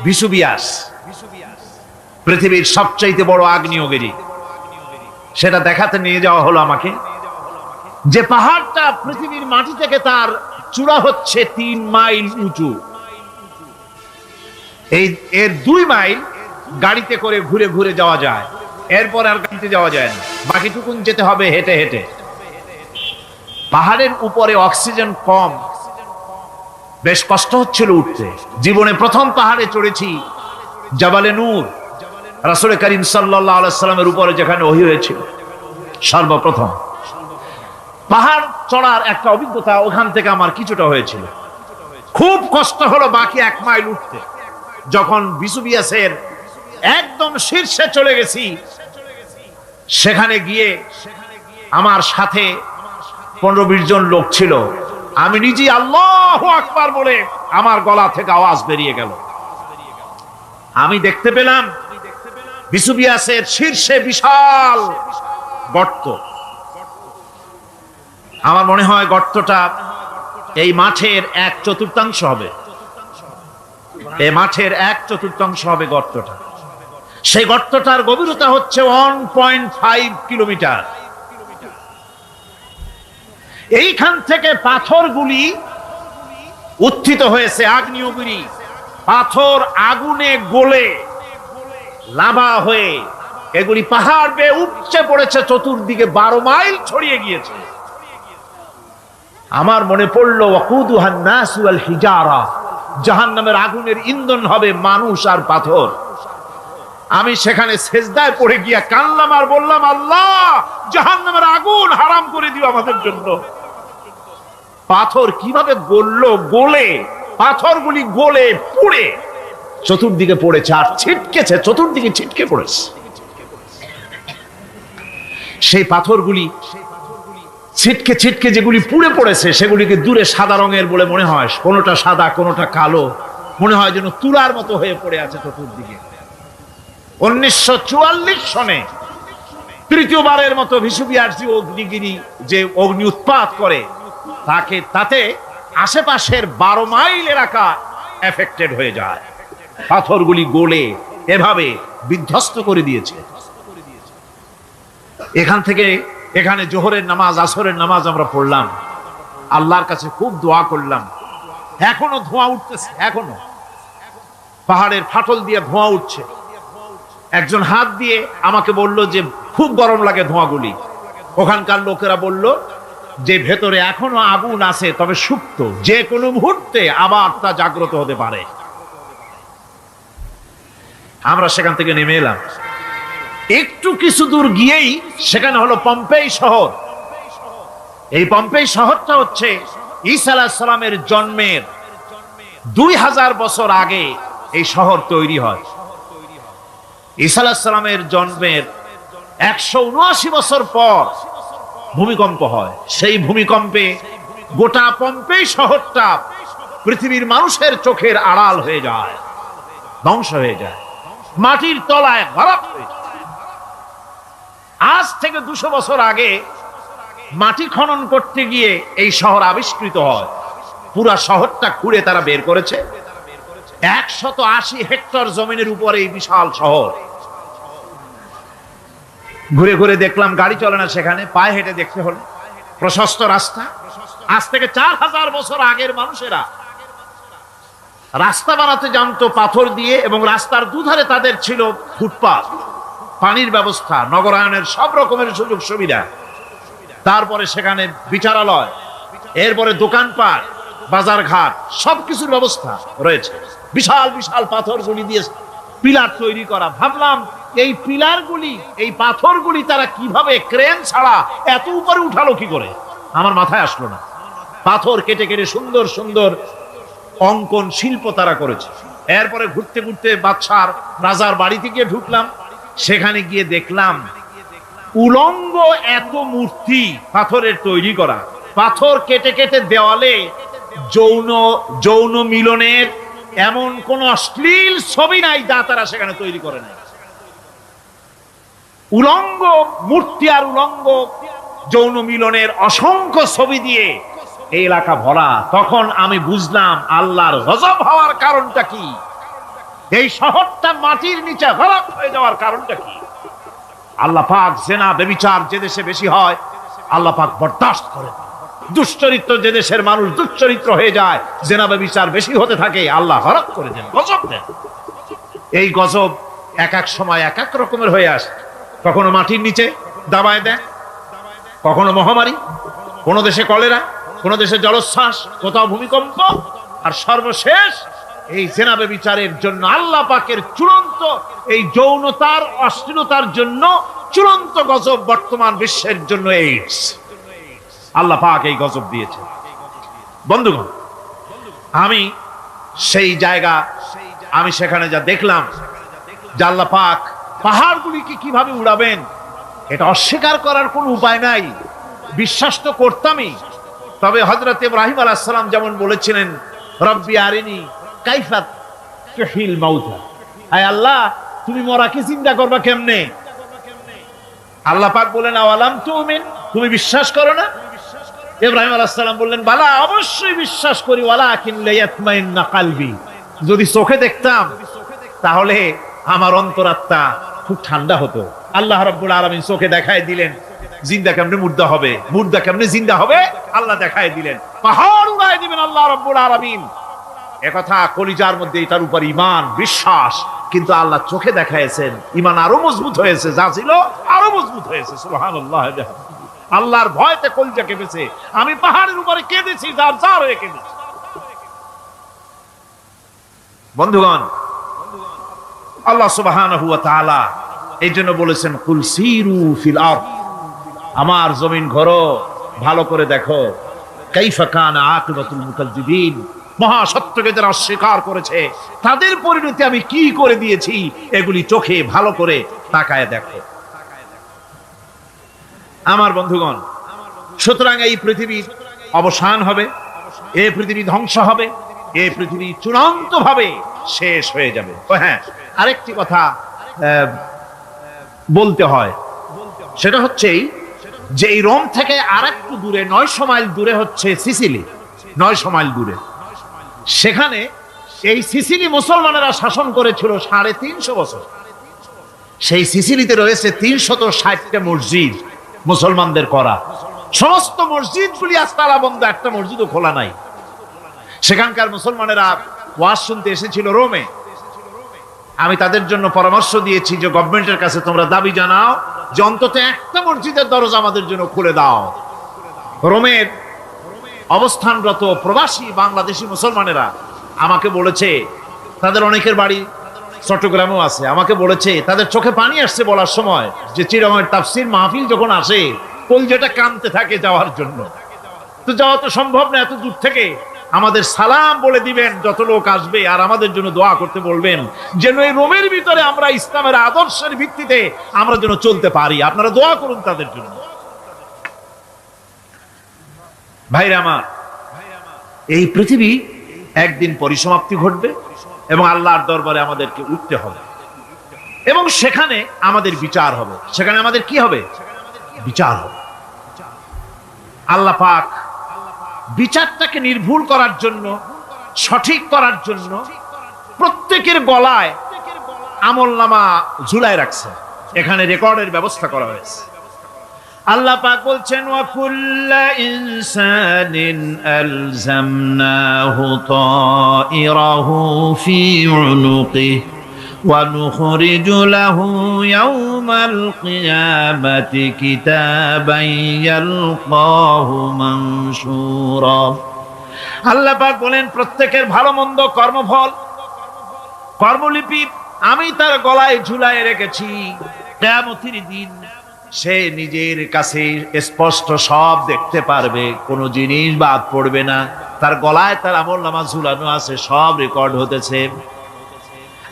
B: ভিসুভিয়াস, পৃথিবীর সবচাইতে বড় আগ্নেয়গিরি, সেটা দেখাতে নিয়ে যাওয়া হলো আমাকে। যে পাহাড়টা পৃথিবীর মাটি থেকে তার চূড়া হচ্ছে 3 মাইল উঁচু, এর 2 মাইল গাড়িতে করে ঘুরে ঘুরে যাওয়া যায়, এরপর আর গাড়িতে যাওয়া যায় না, বাকিটুকুন যেতে হবে হেঁটে হেঁটে। পাহাড়ের উপরে অক্সিজেন কম, বেশ কষ্ট হচ্ছিল উঠতে। জীবনে প্রথম পাহাড়ে চড়েছি, জাবালে নূর, রাসূল করিম সাল্লাল্লাহু আলাইহি সাল্লামের উপরে যেখানে ওহী হয়েছিল সর্বপ্রথম। পাহাড় চড়ার একটা অভিজ্ঞতা ওখান থেকে আমার কিছুটা হয়েছিল। খুব কষ্ট হলো বাকি 1 মাইল উঠতে। যখন ভিসুভিয়াসের একদম শীর্ষে চলে গেছি, সেখানে গিয়ে আমার সাথে 15-20 জন লোক ছিল। আমি নিজে আল্লাহু আকবার বলে আমার গলা থেকে আওয়াজ বেরিয়ে গেল। আমি দেখতে পেলাম ভিসুভিয়াসের শীর্ষে বিশাল গর্ত। আমার মনে হয় গর্তটা এই মাঠের 1/4 হবে, এই মাঠের 1/4 হবে গর্তটা। সেই গর্তটার গভীরতা হচ্ছে 1.5 কিলোমিটার। এইখান থেকে পাথরগুলি উত্থিত হয়েছে, আগ্নেয়গিরি পাথর আগুনে গলে লাভা হয়ে এগুলি পাহাড় বেয়ে উপচে পড়েছে, চতুর্দিকে 12 মাইল ছড়িয়ে গিয়েছে। আমার মনে পড়লো ওয়াকুদুহান নাস ওয়াল হিজারা, জাহান্নামের আগুনের ইন্ধন হবে মানুষ আর পাথর। আমি সেখানে সেজদায় পড়ে গিয়া কানলাম আর বললাম, আল্লাহ জাহান্নামের আগুন হারাম করে দিও আমাদের জন্য। পাথর কিভাবে গললো, গলে পাথরগুলি গলে পুড়ে চতুর্দিকে পড়েছে আর ছিটকেছে, চতুর্দিকে ছিটকে পড়েছে। সেই পাথরগুলি ছিটকে ছিটকে যেগুলি পুড়ে পড়েছে সেগুলিকে দূরে সাদা রঙের বলে মনে হয়, কোনোটা সাদা কোনোটা কালো, মনে হয় যেন তুলার মতো হয়ে পড়ে আছে চতুর্দিকে। 1944 সনে তৃতীয়বারের মতো ভিসুভিয়াস অগ্নিগিরি যে অগ্নি উৎপাত করে, তাতে আশেপাশের 12 মাইল এলাকা এফেক্টেড হয়ে যায়। পাথরগুলি গলে এভাবে বিধ্বস্ত করে দিয়েছে। এখান থেকে এখানে জোহরের নামাজ, আসরের নামাজ আমরা পড়লাম, আল্লাহর কাছে খুব দোয়া করলাম। এখনো ধোঁয়া উঠতেছে, এখনো পাহাড়ের ফাটল দিয়ে ধোঁয়া উঠছে। একজন হাত দিয়ে আমাকে বলল যে খুব গরম লাগে ধোঁয়াগুলি। ওখানকার লোকেরা বলল যে ভেতরে এখনো আগুন আছে, তবে সুপ্ত, যে কোনো মুহূর্তে আবার তা জাগ্রত হতে পারে। আমরা সেখান থেকে নেমে এলাম। একটু কিছু দূর গিয়েই সেখানে হলো পম্পেই শহর। এই পম্পেই শহরটা হচ্ছে ঈসা আলাইহিস সালামের জন্মের 2000 বছর আগে এই শহর তৈরি হয়। ঈসা আলাইহিস সালামের জন্মের 179 বছর পর ভূমিকম্প হয়। সেই ভূমিকম্পে গোটা পম্পেই শহরটা পৃথিবীর মানুষের চোখের আড়াল হয়ে যায়, ধ্বংস হয়ে যায়, মাটির তলায় গরক হয়ে যায়। আজ থেকে 200 বছর আগে মাটি খনন করতে গিয়ে এই শহর আবিষ্কৃত হয়। পুরা শহরটা খুঁড়ে তারা বের করেছে 180 হেক্টর জমিনের উপরে এই বিশাল শহর। ঘুরে ঘুরে দেখলাম, গাড়ি চলে না সেখানে, পায়ে হেঁটে দেখতে হলো। প্রশস্ত রাস্তা। আজ থেকে 4000 বছর আগের মানুষেরা রাস্তা বানাতে জানতো পাথর দিয়ে, এবং রাস্তার দুধারে তাদের ছিল ফুটপাত, পানির ব্যবস্থা, নগরায়নের সব রকমের সুযোগ সুবিধা। তারপরে সেখানে বিচারালয়, এরপরে দোকানপাট, বাজার ঘাট, সবকিছুর ব্যবস্থা রয়েছে। বিশাল বিশাল পাথরগুলি দিয়ে পিলার তৈরি করা। ভাবলাম এই পিলারগুলি, এই পাথরগুলি তারা কিভাবে ক্রেন ছাড়া এত উপরে উঠালো কি করে, আমার মাথায় আসলো না। পাথর কেটে কেটে সুন্দর সুন্দর অঙ্কন শিল্প তারা করেছে। এরপরে ঘুরতে ঘুরতে বাদশার রাজার বাড়িতে গিয়ে ঢুকলাম। সেখানে গিয়ে দেখলাম উলঙ্গ এত মূর্তি পাথরের তৈরি করা। পাথর কেটে কেটে দেওয়ালে যৌন মিলনের এমন কোন অশ্লীল ছবি নাই যা তারা সেখানে তৈরি করে নাই। উলঙ্গ মূর্তি আর উলঙ্গ যৌন মিলনের অসংখ্য ছবি দিয়ে এই এলাকা ভরা। তখন আমি বুঝলাম আল্লাহর গজব হওয়ার কারণটা কি, এই শহরটা মাটির নিচে গরক হয়ে যাওয়ার কারণটা কি। আল্লাহ পাক জেনা ব্যভিচার যে দেশে বেশি হয় আল্লাহ পাক বরদাস্ত করেন। দুশ্চরিত্র যে দেশের মানুষ দুশ্চরিত্র হয়ে যায়, জেনা ব্যভিচার বেশি হতে থাকে, আল্লাহ গরক করে দেন, গজব দেন। এই গজব এক এক সময় এক এক রকমের হয়ে আসে। কখনো মাটির নিচে দাবায় দেয়, কখনো মহামারী, কোন দেশে কলেরা, কোন দেশে জলোচ্ছ্বাস, কোথাও ভূমিকম্প, আর সর্বশেষ এই জেনা ব্যভিচারের জন্য আল্লাহ পাকের চূড়ান্ত এই যৌনতার অশ্লীলতার জন্য চূড়ান্ত গজব বর্তমান বিশ্বের জন্য এইডস। আল্লাহ পাক এই গজব দিয়েছে। বন্ধুগণ, আমি সেই জায়গা, আমি সেখানে যা দেখলাম যে আল্লাহ পাক পাহাড়গুলিকে কিভাবে উড়াবেন, এটা অস্বীকার করার কোনো উপায় নাই। বিশ্বাস তো করতামই। তবে হযরত ইব্রাহিম আলাইহিস সালাম যেমন বলেছিলেন, রব্বি আরিনি কাইফা তুহিল মাউতা, আয় আল্লাহ তুমি মরাকে চিন্তা করবা কেমনে। আল্লাহ পাক বলেন আওয়ালাম তুমিন, তুমি বিশ্বাস করো না? ইব্রাহিম আলাইহিস সালাম বললেন বালা, অবশ্যই বিশ্বাস করি, ওয়ালাকিন লিয়াতমাইন্না কলবি, যদি চোখে দেখতাম তাহলে আমার অন্তরাত্মা খুব ঠান্ডা হতো। আল্লাহ রাব্বুল আলামিন চোখে দেখায় দিলেন জিন্দা কেমনে মুর্দা হবে, মুর্দা কেমনে জিন্দা হবে, আল্লাহ দেখায় দিলেন। পাহাড় উড়ায় দিবেন আল্লাহ রাব্বুল আলামিন। একথা কলিজার মধ্যে এটার উপর ঈমান বিশ্বাস, কিন্তু আল্লাহ চোখে দেখাইছেন, ঈমান আরো মজবুত হয়েছে, যা ছিল আরো মজবুত হয়েছে। সুবহানাল্লাহ। আল্লাহর ভয়তে কলিজা কেঁপেছে। আমি পাহাড়ের উপরে কেঁদেছি, যার যার হয়ে কেঁদেছি। বন্ধুগণ, আল্লাহ সুবহানাহু ওয়া তাআলা এই জন্য বলেছেন কুল সিরু ফিল আরদ, আমার জমিন ঘোরো, ভালো করে দেখো, কাইফা কানা আকিবাতুল মুকাজ্জিবিন, মহাসত্যকে যারা অস্বীকার করেছে তাদের পরিণতি আমি কি করে দিয়েছি, এগুলি চোখে ভালো করে তাকায় দেখো। আমার বন্ধুগণ, সুতরাং এই পৃথিবীর অবসান হবে, এই পৃথিবী ধ্বংস হবে, এই পৃথিবী চূড়ান্ত ভাবে শেষ হয়ে যাবে। হ্যাঁ, আরেকটি কথা বলতে হয়, সেটা হচ্ছে যে এই রোম থেকে আরেকটু দূরে 900 মাইল দূরে হচ্ছে সিসিলি। 900 মাইল দূরে, সেখানে এই সিসিলি মুসলমানেরা শাসন করেছিল 350 বছর। সেই সিসিলিতে রয়েছে 360টা মসজিদ মুসলমানদের করা। সমস্ত মসজিদগুলি আজ তালা বন্ধ, একটা মসজিদও খোলা নাই। সেখানকার মুসলমানেরা ওয়াজ শুনতে এসেছিল রোমে। আমি তাদের জন্য পরামর্শ দিয়েছি যে গভর্নমেন্টের কাছে তোমরা দাবি জানাও যে অন্তত একটা মসজিদের দরজা আমাদের জন্য খুলে দাও। রোমের অবস্থানরত প্রবাসী বাংলাদেশি মুসলমানেরা আমাকে বলেছে তাদের অনেকের বাড়ি চট্টগ্রামেও আছে, আমাকে বলেছে তাদের চোখে পানি আসছে বলার সময় যে চিরঙের তাফসীর মাহফিল যখন আসে কলজেটা কাঁদতে থাকে যাওয়ার জন্য। তো যাওয়া তো সম্ভব না এত দূর থেকে, আমাদের সালাম বলে দিবেন যত লোক আসবে, আর আমাদের জন্য দোয়া করতে বলবেন যেন এই রোমের ভিতরে আমরা ইসলামের আদর্শের ভিত্তিতে আমরা যেন চলতে পারি। আপনারা দোয়া করুন তাদের জন্য। ভাইরা আমার, এই পৃথিবী একদিন পরিসমাপ্তি ঘটবে এবং আল্লাহর দরবারে আমাদেরকে উঠতে হবে এবং সেখানে আমাদের বিচার হবে। সেখানে আমাদের কি হবে? বিচার হবে। আল্লাহ পাক বিচারটাকে নির্ভুল করার জন্য, সঠিক করার জন্য প্রত্যেকের গলায় আমলনামা ঝুলায় রাখছে, এখানে রেকর্ডের ব্যবস্থা করা হয়েছে। আল্লাহ পাক বলছেন ওয়া কুল্লা ইনসানিন আলজামনাহু তাইরাহু ফি উনুকিহি ওয়া নুখরিজু লাহু ইয়াওমাল কিয়ামাতি কিতাবান ইয়ালকাহু মানশুরা। আল্লাহ পাক বলেন প্রত্যেকের ভালো মন্দ কর্মফল, কর্মলিপি আমি তার গলায় ঝুলায় রেখেছি। কিয়ামতের দিন সে নিজের কাছে স্পষ্ট সব দেখতে পারবে, কোনো জিনিস বাদ পড়বে না। তার গলায় তার আমলনামা ঝুলানো আছে, সব রেকর্ড হতেছে।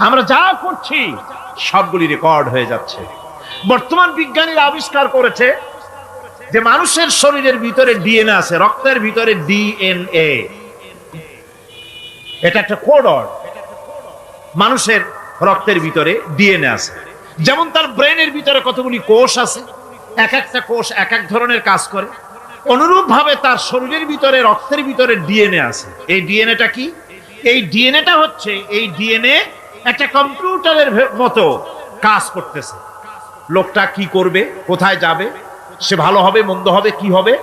B: আমরা যা করছি সবগুলি রেকর্ড হয়ে যাচ্ছে। বর্তমান বিজ্ঞানীরা আবিষ্কার করেছে যে মানুষের শরীরের ভিতরে ডিএনএ আছে, রক্তের ভিতরে ডিএনএ, এটা একটা কোডর। মানুষের রক্তের ভিতরে ডিএনএ আছে। যেমন তার ব্রেনের ভিতরে কতগুলি কোষ আছে, এক একটা কোষ এক এক ধরনের কাজ করে, অনুরূপ ভাবে তার শরীরের ভিতরে রক্তের ভিতরে ডিএনএ আছে। এই ডিএনএটা কি? এই ডিএনএটা হচ্ছে, এই ডিএনএ একটা কম্পিউটারের মতো কাজ করতেছে। লোকটা কি করবে, কোথায় যাবে, সে ভালো হবে মন্দ হবে কি হবে,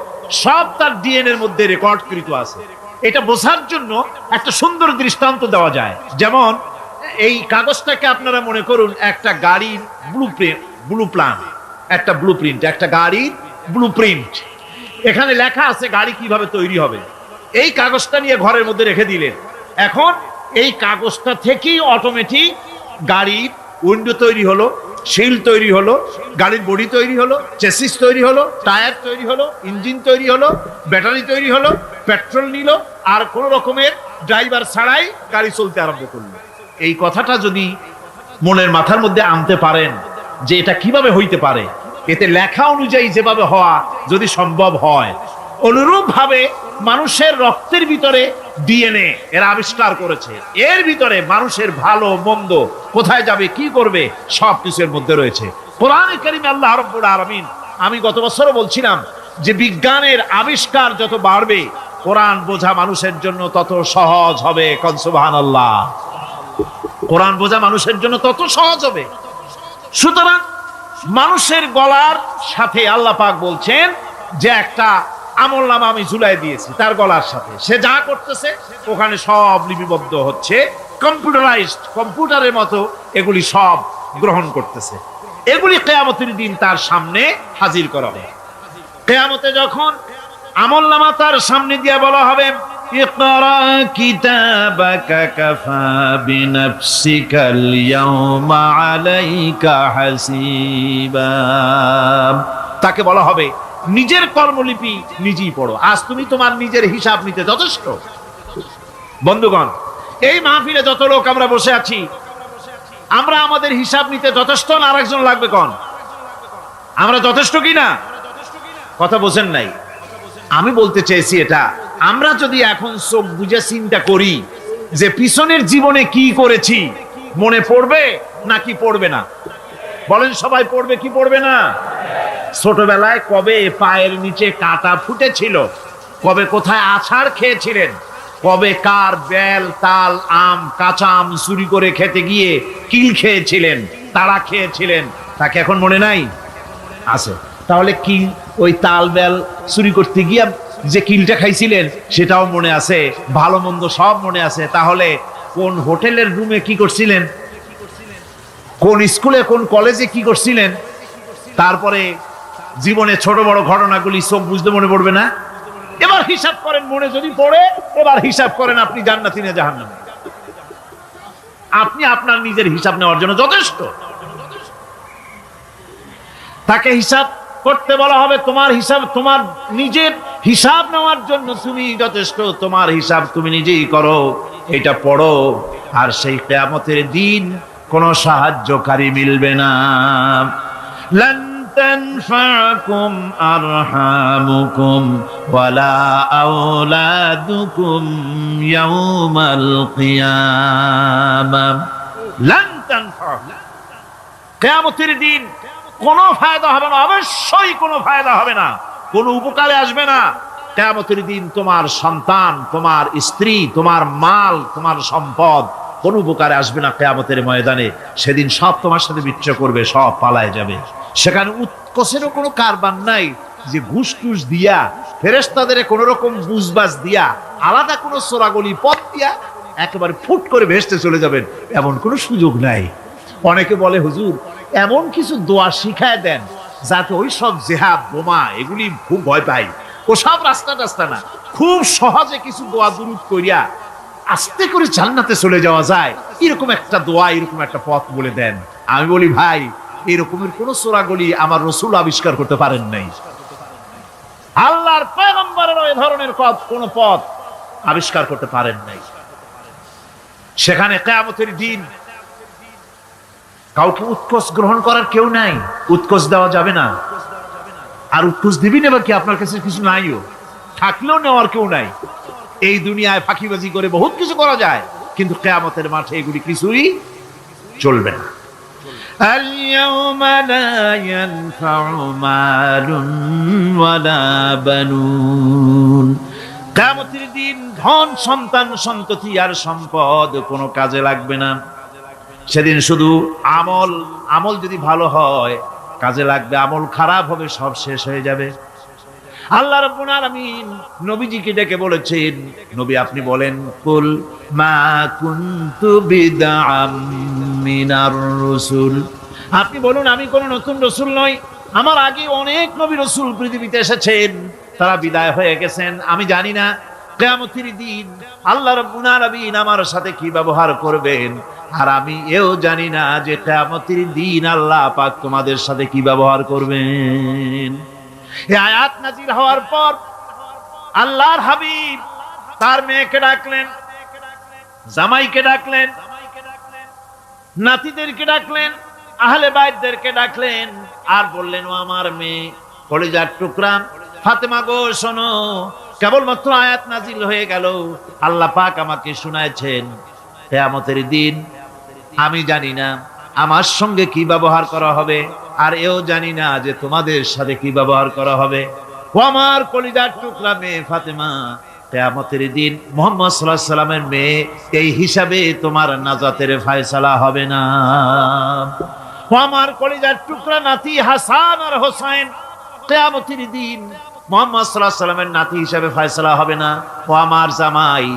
B: সব তার ডিএনএর মধ্যে রেকর্ডকৃত আছে। এটা বোঝার জন্য একটা সুন্দর দৃষ্টান্ত দেওয়া যায়। যেমন এই কাগজটাকে আপনারা মনে করুন একটা গাড়ির একটা ব্লুপ্রিন্ট, একটা গাড়ির ব্লুপ্রিন্ট। এখানে লেখা আছে গাড়ি কিভাবে তৈরি হবে। এই কাগজটা নিয়ে ঘরের মধ্যে রেখে দিলেন। এখন এই কাগজটা থেকেই অটোমেটিক গাড়ির উইন্ডো তৈরি হলো, শিল তৈরি হলো, গাড়ির বডি তৈরি হলো, চেসিস তৈরি হলো, টায়ার তৈরি হলো, ইঞ্জিন তৈরি হলো, ব্যাটারি তৈরি হলো, পেট্রোল নিল, আর কোন রকমের ড্রাইভার ছাড়াই গাড়ি চলতে আরম্ভ করলো। এই কথাটা যদি মনের মাথার মধ্যে আনতে পারেন যে এটা কিভাবে হইতে পারে, এতে লেখা অনুযায়ী যেভাবে হওয়া যদি সম্ভব হয়, অনুরূপ ভাবে মানুষের রক্তের ভিতরে ডিএনএ এরা আবিষ্কার করেছে। এর ভিতরে মানুষের ভালো মন্দ, কোথায় যাবে কি করবে, সবকিছুর মধ্যে রয়েছে। কোরআনে কারীমে আল্লাহ রাব্বুল আলামিন, আমি গত বছরও বলছিলাম যে বিজ্ঞানের আবিষ্কার যত বাড়বে কোরআন বোঝা মানুষের জন্য তত সহজ হবে। কোন সুবহানাল্লাহ। কোরআন বোঝা মানুষের জন্য তত সহজ হবে। সুতরাং মানুষের গলার সাথে আল্লাহ পাক বলছেন যে একটা আমলনামা আমি ঝুলাই দিয়েছি তার গলার সাথে, সে যা করতেছে ওখানে সব লিপিবদ্ধ হচ্ছে, কম্পিউটারাইজড, কম্পিউটারের মতো এগুলি সব গ্রহণ করতেছে। এগুলি কিয়ামতের দিন তার সামনে হাজির করা হবে। কিয়ামতে যখন আমলনামা তার সামনে দিয়ে বলা হবে ইকরা কিতাবাকা কাফা বিনাফসিকাল ইয়াওমা আলাইকা হাসিবা, তাকে বলা হবে নিজের কর্মলিপি নিজেই পড়ো, আজ তুমি তোমার নিজের হিসাব নিতে যথেষ্ট। বন্ধুগণ, এই মাহফিলে যত লোক আমরা বসে আছি, আমরা আমাদের হিসাব নিতে যথেষ্ট না আরেকজন লাগবে? কোন আমরা যথেষ্ট কিনা? কথা বোঝেন নাই। আমি বলতে চেয়েছি এটা, আমরা যদি এখন চোখ বুঝে চিন্তা করি যে পিছনের জীবনে কি করেছি, মনে পড়বে নাকি পড়বে না? বলেন সবাই, পড়বে কি পড়বে না? ছোটবেলায় কবে পায়ের নিচে কাঁটা ফুটেছিল, কবে কোথায় আছাড় খেয়েছিলেন, কবে কার বেল তাল আম কাঁচা আম চুরি করে খেতে গিয়ে কিল খেয়েছিলেন, তাড়া খেয়েছিলেন, তাকে এখন মনে নাই? আছে। তাহলে কি ওই তাল বেল চুরি করতে গিয়ে যে কিলটা খাইছিলেন সেটাও মনে আছে, ভালো মন্দ সব মনে আছে। তাহলে কোন হোটেলের রুমে কি করছিলেন, কোন স্কুলে কোন কলেজে কি করছিলেন, তারপরে জীবনে ছোট বড় ঘটনাগুলি সব বুঝতে মনে পড়বে না? এবার হিসাব করেন, মনে যদি পড়ে এবার হিসাব করেন আপনি জান্নাতি না জাহান্নামী। আপনি আপনার নিজের হিসাব নেওয়ার জন্য যথেষ্ট। তাকে হিসাব করতে বলা হবে, তোমার হিসাব, তোমার নিজের হিসাব নেওয়ার জন্য তুমি যথেষ্ট, তোমার হিসাব তুমি নিজেই করো, এটা পড়ো। আর সেই কিয়ামতের দিন কোন সাহায্যকারী মিলবে না। লান তানফাকুম আরহামুকুম ওয়ালা আওলাদুকুম ইয়াউমাল কিয়ামাহ। লান তানফা, কিয়ামতের দিন কোনো ফায়দা হবে না, অবশ্যই কোনো ফায়দা হবে না, কোনো উপকারে আসবে না। কিয়ামতের দিন তোমার সন্তান, তোমার স্ত্রী, তোমার মাল, তোমার সম্পদ কোনো উপকারে আসবে না কিয়ামতের ময়দানে। সেদিন সব তোমার সাথে বিচ্ছ করবে, সব পালায় যাবে। সেখানে উৎকোষেরও কোনো কারবার নাই যে ঘুষ টুস দিয়া, ফেরেশতাদের কোনো রকম বুঝবাজ দিয়া, আলাদা কোনো চোরাগলি পথ দিয়া একেবারে ফুট করে ভেস্তে চলে যাবেন, এমন কোনো সুযোগ নাই। অনেকে বলে হুজুর এমন কিছু দোয়া শিখায় দেন যাতে ওই সব জেহাদ বোমা এগুলি খুব ভয় পাই, ওসব রাস্তা টাস্তা না, খুব সহজে কিছু দোয়া দুরূদ করিয়া আস্তে করে জান্নাতে চলে যাওয়া যায়, এরকম একটা দোয়া, এরকম একটা পথ বলে দেন। আমি বলি ভাই, এরকমের কোন চোরাগলি আমার রাসূল আবিষ্কার করতে পারেন নাই। আল্লাহর পয়গম্বরের ওই ধরনের কোন পথ আবিষ্কার করতে পারেন নাই। সেখানে কিয়ামতের দিন কাউকে উৎকোষ গ্রহণ করার কেউ নাই, উৎকোষ দেওয়া যাবে না। আর উৎকোষ দিবি নেবার কি, আপনার কাছে কিছু নাইও, থাকলেও নেওয়ার কেউ নাই। এই দুনিয়ায় ফাঁকিবাজি করে বহুত কিছু করা যায়, কিন্তু কিয়ামতের মাঠে এগুলি কিছুই চলবে না। اليوم لا ينفع مال ولا بنون। কিয়ামতের দিন ধন, সন্তান, সন্ততি আর সম্পদ কোনো কাজে লাগবে না। সেদিন শুধু আমল যদি ভালো হয় কাজে লাগবে, আমল খারাপ হবে সব শেষ হয়ে যাবে। আল্লাহ রাব্বুল আলামিন নবীজিকে ডেকে বলেছেন, নবী আপনি বলেন, কুল মা কুনতু বিদআম মিনার রাসূল, আপনি বলুন আমি কোন নতুন রাসূল নই, আমার আগে অনেক নবী রাসূল পৃথিবীতে এসেছেন, তারা বিদায় হয়ে গেছেন। আমি জানি না কিয়ামতের দিন আল্লাহ রাব্বুল আলামিন আমার সাথে কি ব্যবহার করবেন, আর আমি এও জানি না যে কিয়ামতের দিন আল্লাহ পাক তোমাদের সাথে কি ব্যবহার করবেন। এই আয়াত নাযিল হওয়ার পর আল্লাহর হাবিব তার মেয়েকে ডাকলেন, জামাইকে ডাকলেন, নাতিদেরকে ডাকলেন, আহলে বাইতদেরকে ডাকলেন, আর বললেন, ও আমার মেয়ে, কলিজার টুকরা ফাতেমা গো শোনো, কেবলমাত্র আয়াত নাযিল হয়ে গেল, আল্লাহ পাক আমাকে শুনাইছেন কিয়ামতের দিন আমি জানি না আমার সঙ্গে কি ব্যবহার করা হবে, আর এও জানি না যে তোমাদের সাথে কি ব্যবহার করা হবে। ও আমার কলিজার টুকরা মেয়ে ফাতেমা, কিয়ামতের দিন মুহাম্মদ সাল্লাল্লাহু আলাইহি সাল্লামের মেয়ে, এই হিসাবে তোমার নাজাতের ফয়সালা হবে না। ও আমার কলিজার টুকরা নাতি হাসান আর হোসেন, কিয়ামতের দিন মুহাম্মদ সাল্লাল্লাহু আলাইহি সাল্লামের নাতি হিসাবে ফয়সালা হবে না। ও আমার জামাই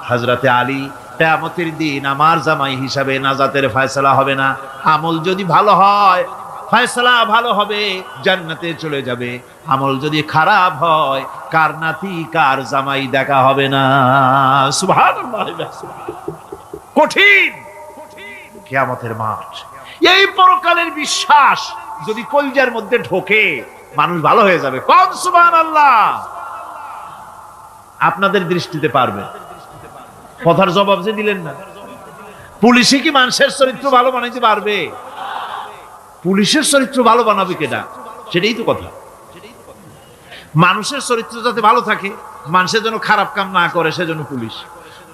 B: হযরতে আলী, কিয়ামতের দিন আমার জামাই হিসাবে নাজাতের ফয়সালা হবে না। আমল যদি ভালো হয় ফয়সালা ভালো হবে, জান্নাতে চলে যাবে। আমল যদি খারাপ হয় কার নাতি কার জামাই দেখা হবে না। সুবহানাল্লাহ। কঠিন কিয়ামতের মাঠ। এই পরকালের বিশ্বাস যদি কলিজার মধ্যে ঢোকে মানুষ ভালো হয়ে যাবে। কোন সুবহানাল্লাহ। আপনাদের দৃষ্টিতে পারবে, কথার জবাব যে দিলেন না। পুলিশে কি মানুষের চরিত্র ভালো বানাইতে পারবে? পুলিশের চরিত্র ভালো বানাবে কেনা, সেটাই তো কথা। মানুষের চরিত্র যাতে ভালো থাকে, মানুষের জন্য খারাপ কাম না করে সেজন্য পুলিশ,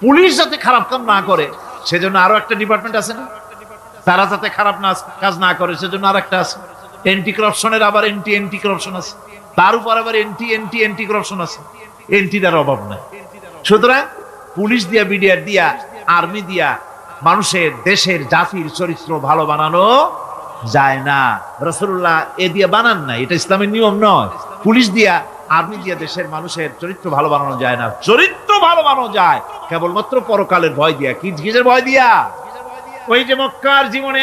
B: পুলিশ যাতে খারাপ কাম না করে সেজন্য আরো একটা ডিপার্টমেন্ট আছে না, তারা যাতে খারাপ কাজ না করে সেজন্য আর একটা আছে। এন্টি করাপশনের আবার এন্টি করাপশন আছে, তার উপর আবার এন্টি করাপশন আছে। এন্টিটার অভাব নাই। সুতরাং পুলিশ দিয়া, বিডিআর দিয়া, আর্মি দিয়া মানুষের, দেশের, জাতির চরিত্র ভালো বানানো যায় না। রাসূলুল্লাহ এ দিয়ে বানান না, এটা ইসলামের নিয়ম নয়। পুলিশ দিয়া, আর্মি দিয়া দেশের মানুষের চরিত্র ভালো বানানো যায় না। চরিত্র ভালো বানানো যায় কেবলমাত্র পরকালের ভয় দিয়া। কি কিসের ভয় দিয়া? ওই যে মক্কার জীবনে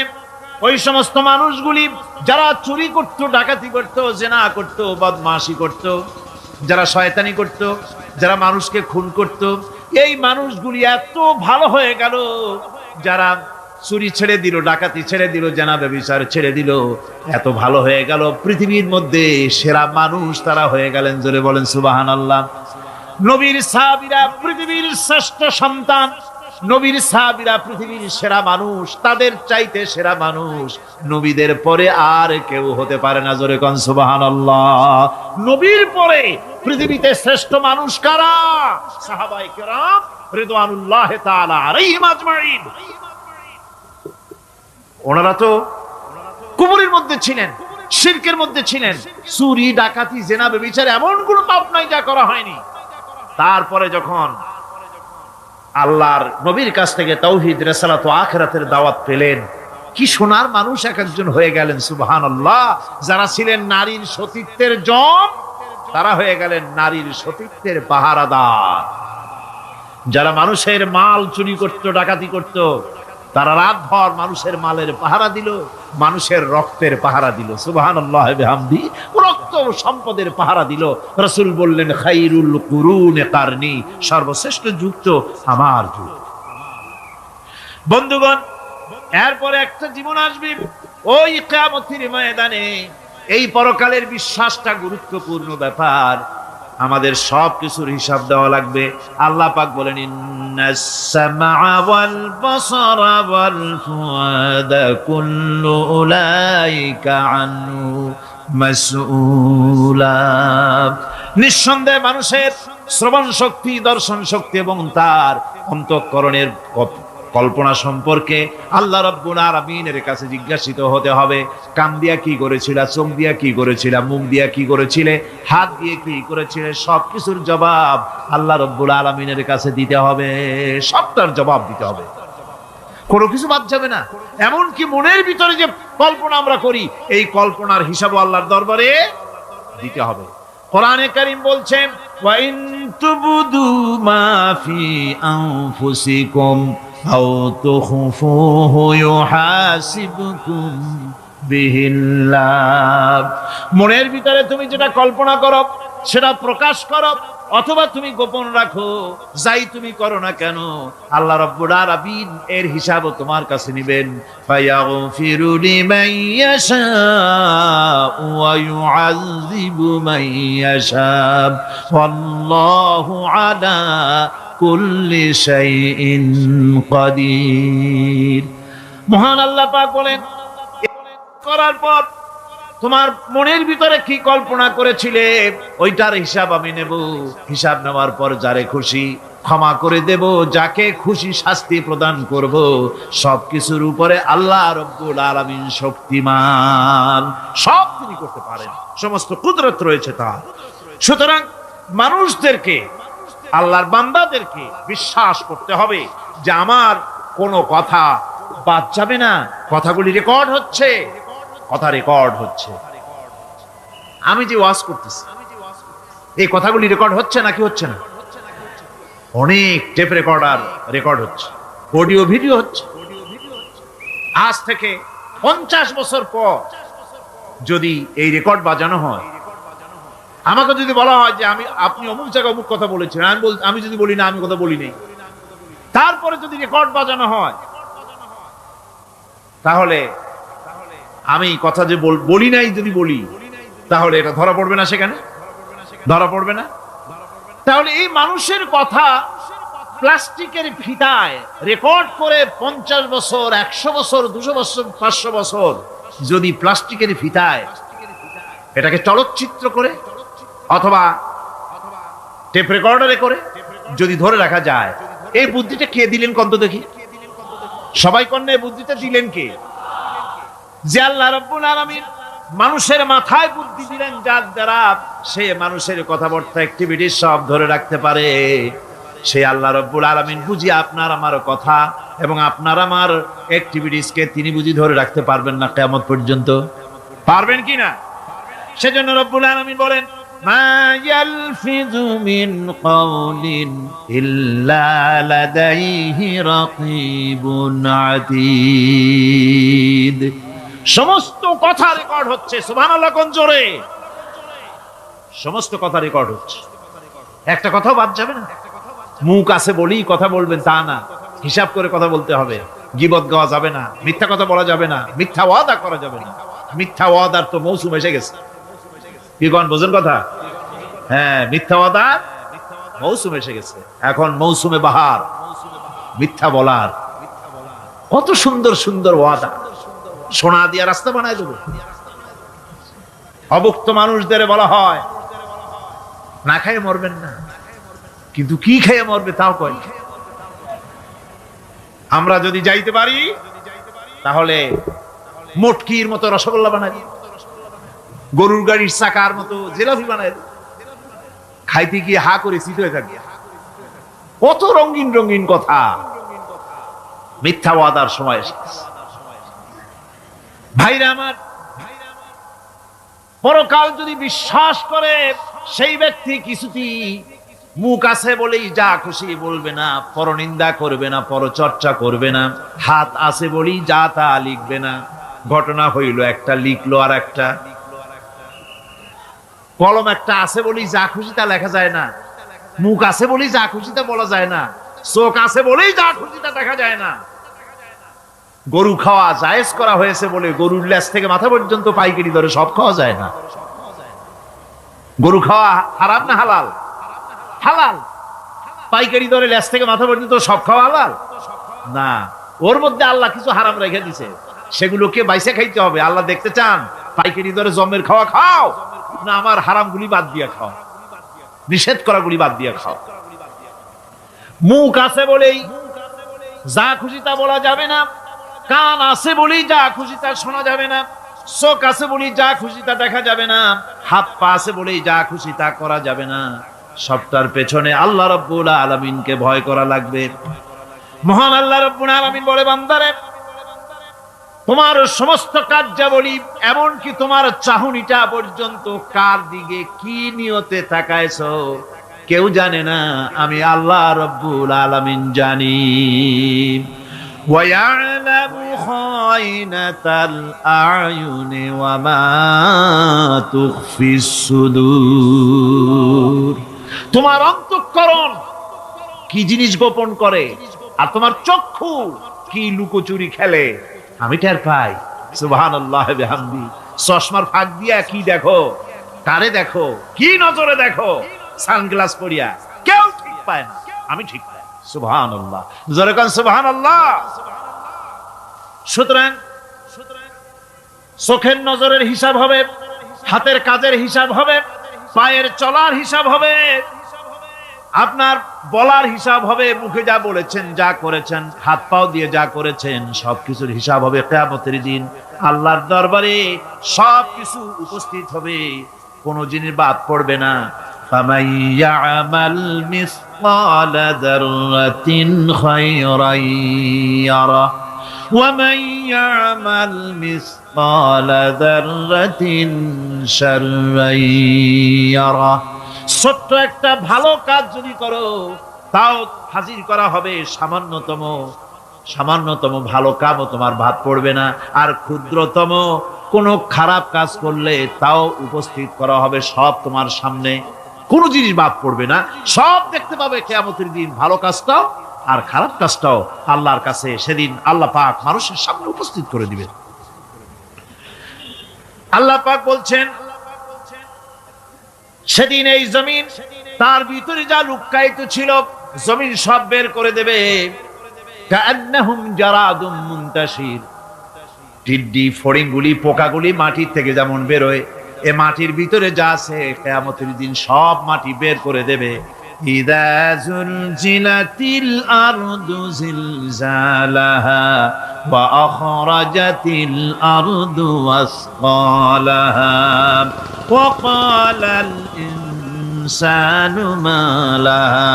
B: ওই সমস্ত মানুষগুলি যারা চুরি করত, ডাকাতি করত, জিনা করত, বদমাশি করত, যারা শয়তানি করত, যারা মানুষকে খুন করত, এই মানুষগুলি এত ভালো হয়ে গেল, যারা চুরি ছেড়ে দিল, ডাকাতি ছেড়ে দিল, জেনা ব্যভিচার ছেড়ে দিল, এত ভালো হয়ে গেল, পৃথিবীর মধ্যে সেরা মানুষ তারা হয়ে গেলেন। জোরে বলেন সুবহানাল্লাহ। নবীর সাহাবীরা পৃথিবীর শ্রেষ্ঠ সন্তান, নবীর সাহাবীরা পৃথিবীর সেরা মানুষ, তাদের চাইতে সেরা মানুষ নবীদের পরে আর কেউ হতে পারে না। জোরে কোন সুবহানাল্লাহ। নবীর পরে পৃথিবীতে শ্রেষ্ঠ মানুষ কারা? সাহাবায়ে কেরাম রিদওয়ানুল্লাহি তাআলা আলাইহিম আজমাইন। ওনারা তো কুফরের মধ্যে ছিলেন, শিরকের মধ্যে ছিলেন, চুরি ডাকাতি জেনা ব্যভিচার এমন কোন পাপ নাই যা করা হয়নি। তারপরে যখন আল্লাহর নবীর কাছ থেকে তাওহীদ, রিসালাত ও আখিরাতের দাওয়াত পেলেন, কি সোনার মানুষ এক একজন হয়ে গেলেন। সুবহানাল্লাহ। যারা ছিলেন নারীর সতীত্বের জম, তারা হয়ে গেলেন নারীর সতীত্বের পাহারাদার। যারা মানুষের মাল চুরি করত, ডাকাতি করত, তারা রাতভর মানুষের মালের পাহারা দিল, মানুষের রক্তের পাহারা দিল। সুবহানাল্লাহ বিহামদি। রক্ত ও সম্পদের পাহারা দিল। রাসূল বললেন, খায়রুল কুরুনে কারনি, সর্বশ্রেষ্ঠ যুগ তো আমার যুগ। বন্ধুগণ, এরপরে একটা জীবন আসবে ওই কিয়ামতের ময়দানে। এই পরকালের বিশ্বাসটা গুরুত্বপূর্ণ ব্যাপার। আমাদের সব কিছুর হিসাব দেওয়া লাগবে। আল্লাহ পাক বলেন, ইন্নাস সামআ ওয়াল বাসারা ওয়াল ফুআদা কুল্লু উলাইকা আনহু মাসউলা। নিঃসন্দেহে মানুষের শ্রবণ শক্তি, দর্শন শক্তি এবং তার অন্তঃকরণের কল্পনা সম্পর্কে আল্লাহ রাব্বুল আলামিনের কাছে জিজ্ঞাসিত হতে হবে। কান দিয়া কি করেছিলা, চোখ দিয়া কি করেছিলা, মুখ দিয়া কি করেছিলে, হাত দিয়ে কি করেছিলে, সবকিছুর জবাব আল্লাহ রাব্বুল আলামিনের কাছে দিতে হবে। সবটার জবাব দিতে হবে, কোনো কিছু বাদ যাবে না। এমনকি মনের ভিতরে যে কল্পনা আমরা করি, এই কল্পনার হিসাবও আল্লাহর দরবারে দিতে হবে। কোরআনে কারীম বলছেন, ওয়া ইন তুবদু মা ফি আনফুসিকুম আও তুখফুহু ইউহাসিবকুম বিহিল্লাহ। মনের ভিতরে তুমি যেটা কল্পনা করো সেটা প্রকাশ করো, অথবা তুমি গোপন রাখো, যাই তুমি করো না কেন, আল্লাহ রাব্বুল আলামিন এর হিসাবও তোমার কাছে নেবেন। ফায়াগফিরু লিমান ইয়াশাউ ওয়া ইউআযযিবু মান ইয়াশাউ ওয়াল্লাহু আলা কুল্লি শাইইন কাদির। মহান আল্লাহ পাক বলেন, করার পর তোমার মনের ভিতরে কি কল্পনা করেছিলে ওইটার হিসাব আমি নেব। হিসাব নেওয়ার পর যারে খুশি ক্ষমা করে দেব, যাকে খুশি শাস্তি প্রদান করব। সবকিছুর উপরে আল্লাহ রাব্বুল আলামিন শক্তিমান, সব তিনি করতে পারেন, সমস্ত কুদরত রয়েছে তার। সুতরাং মানুষদেরকে, আল্লাহর বান্দাদেরকে বিশ্বাস করতে হবে যে আমার কোনো কথা বাদ যাবে না। কথাগুলি রেকর্ড হচ্ছে, কথা রেকর্ড হচ্ছে। আমি যে ওয়াজ করতেছি, এই কথাগুলি রেকর্ড হচ্ছে নাকি হচ্ছে না? অনেক টেপ রেকর্ডার রেকর্ড হচ্ছে, অডিও ভিডিও হচ্ছে। আজ থেকে 50 বছর পর যদি এই রেকর্ড বাজানো হয়, আমাকে যদি বলা হয় যে আপনি অমুক জায়গায় অমুক কথা বলেছেন, আমি যদি বলি না আমি কথা বলি নাই, তারপরে যদি রেকর্ড বাজানো হয়, তাহলে আমি কথা যে বলি নাই যদি বলি, তাহলে এটা ধরা পড়বে না? সেখানে ধরা পড়বে না? তাহলে এই মানুষের কথা প্লাস্টিকের ফিতায় রেকর্ড করে 50 বছর, 100 বছর, 200 বছর, 500 বছর যদি প্লাস্টিকের ফিতায় এটাকে চলচ্চিত্র করে অথবা টেপ রেকর্ডারে করে যদি ধরে রাখা যায়, এই বুদ্ধিটা কে দিলেন কন্ত দেখি? সবাই কন্যা এই বুদ্ধিটা দিলেন কে? যে আল্লাহ রাব্বুল আলামিন মানুষের মাথায় বুদ্ধি দিলেন, যার দ্বারা সে মানুষের কথাবার্তা, অ্যাক্টিভিটি সব ধরে রাখতে পারে। সেই আল্লাহ রাব্বুল আলামিন বুঝি আপনার আমার কথা এবং আপনার আমার অ্যাক্টিভিটিসকে তিনি বুঝি ধরে রাখতে পারবেন না কিয়ামত পর্যন্ত? পারবেন কি না? সেজন্য রাব্বুল আলামিন বলেন, মা ইয়ালফিযু মিন কাওলিন ইল্লা লাদাইহি রাকীবুন আতীদ। সমস্ত কথা রেকর্ড হচ্ছে। সুবহানাল্লাহ কোন জোরে! সমস্ত কথা রেকর্ড হচ্ছে, একটা কথাও বাদ যাবে না। মুখ আছে বলেই কথা বলবেন তা না, হিসাব করে কথা বলতে হবে। গীবত গাওয়া যাবে না, মিথ্যা কথা বলা যাবে না, মিথ্যা ওয়াদা করা যাবে না। মিথ্যা ওয়াদার তো মৌসুম এসে গেছে। কি কোন বোঝেন কথা? হ্যাঁ, মিথ্যা ওয়াদার মৌসুম এসে গেছে। এখন মৌসুমে বাহার, মিথ্যা বলার। কত সুন্দর সুন্দর ওয়াদা, সোনা দিয়া রাস্তা বানায় দেবো। অভুক্ত মানুষদের বলা হয় না খেয়ে মরবেন না, কিন্তু কি খেয়ে মরবে তাও কয়। আমরা যদি যাইতে পারি তাহলে মটকির মতো রসগোল্লা বানাই, গরুর গাড়ির চাকার মতো জিলাপি বানাই, খাইতে গিয়ে হা করে চিত হয়ে থাকবে। কত রঙিন রঙিন কথা। মিথ্যা ওয়াদার সময় এসেছে। ভাইরা আমার, পরকাল যদি বিশ্বাস করে সেই ব্যক্তি কিছুতেই মুখ আছে বলেই যা খুশি বলবে না, পরনিন্দা করবে না, পরচর্চা করবে না, হাত আছে বলেই যা তা লিখবে না। ঘটনা হইল একটা, লিখলো আর একটা। কলম একটা আছে বলেই যা খুশি তা লেখা যায় না, মুখ আছে বলেই যা খুশি তা বলা যায় না, চোখ আছে বলেই যা খুশি তা দেখা যায় না। গরু খাওয়া জায়েজ করা হয়েছে বলে গরুর লেজ থেকে মাথা পর্যন্ত পাইকারি দরে সব খাওয়া যায় না। গরু খাওয়া হারাম না হালাল? হালাল। পাইকারি দরে লেজ থেকে মাথা পর্যন্ত সব খাওয়া হালাল না। ওর মধ্যে আল্লাহ কিছু হারাম রেখে দিছে, সেগুলোকে বাইসে খাইতে হবে। আল্লাহ দেখতে চান পাইকারি দরে জমের খাওয়া খাও, না আমার হারাম গুলি বাদ দিয়া খাও, নিষেধ করা গুলি বাদ দিয়া খাও। মুখ আছে বলেই যা খুশি তা বলা যাবে না, কান আছে বলেই যা খুশি তা শোনা যাবে না, চোখ আছে বলেই যা খুশি তা দেখা যাবে না, হাত পা আছে বলেই যা খুশি তা করা যাবে না। সবটার পেছনে আল্লাহ রাব্বুল আলামিনকে ভয় করা লাগবে। মহান আল্লাহ রাব্বুল আলামিন বলে, বান্দারে তোমার সমস্ত কার্যাবলী, এমনকি তোমার চাহনিটা পর্যন্ত কার দিকে কি নিয়তে তাকায়ছো কেউ জানে না, আমি আল্লাহ রাব্বুল আলামিন জানি। وَيَعْلَمُ خَائِنَةَ الْأَعْيُنِ وَمَا تُخْفِي الصُّدُورُ। তোমার অন্তঃকরণ কি জিনিস গোপন করে, আর তোমার চক্ষু কি লুকোচুরি খেলে, আমি টের পাই। সুবহানাল্লাহ বিহামদি। চশমার ফাঁক দিয়া কি দেখো, কারে দেখো, কি নজরে দেখো, সানগ্লাস পরিয়া কেউ ঠিক পায় না, আমি ঠিক পাই। সুবহানাল্লাহ, জোরে কোন সুবহানাল্লাহ। সুতরাং চোখের নজরের হিসাব হবে, হাতের কাজের হিসাব হবে, পায়ের চলার হিসাব হবে, আপনার বলার হিসাব হবে, মুখে যা বলেছেন, যা করেছেন, হাত পাও দিয়ে যা করেছেন, সবকিছুর হিসাব হবে কিয়ামতের দিন। আল্লাহর দরবারে সবকিছু উপস্থিত হবে, কোনো জিনিস বাদ পড়বে না। فَمَن يَعْمَلْ مِثْقَالَ ذَرَّةٍ خَيْرًا يَرَهُ وَمَن يَعْمَلْ مِثْقَالَ ذَرَّةٍ شَرًّا يَرَهُ। ছোট্ট একটা ভালো কাজ যদি করো, তাও হাজির করা হবে সামান্যতম ভালো কাজও তোমার বাদ পড়বে না। আর ক্ষুদ্রতম কোনো খারাপ কাজ করলে তাও উপস্থিত করা হবে, সব তোমার সামনে, কোনো জিনিস বাদ পড়বে না, সব দেখতে পাবে কিয়ামতের দিন। ভালো কাজটাও আর খারাপ কাজটাও আল্লাহর কাছে সেদিন আল্লাহ পাক মানুষের সামনে উপস্থিত করে দিবেন। আল্লাহ পাক বলছেন, সেদিন এই জমিন, তার ভিতরে যা লুকায়িত ছিল, জমিন সব বের করে দেবে। কাআন্নাহুম জারাদুম মুনতাশির। টিড্ডি, ফড়িংগুলি, পোকাগুলি মাটির থেকে যেমন বেরোয়, এ মাটির ভিতরে যা আছে কিয়ামতের দিন সব মাটি বের করে দেবে। ইযা যুলজিলাতিল আরদু জিলজালাহা ওয়া আখরাজাতিল আরদু আসকালাহা ওয়া ক্বালাল ইনসানু মা লাহা।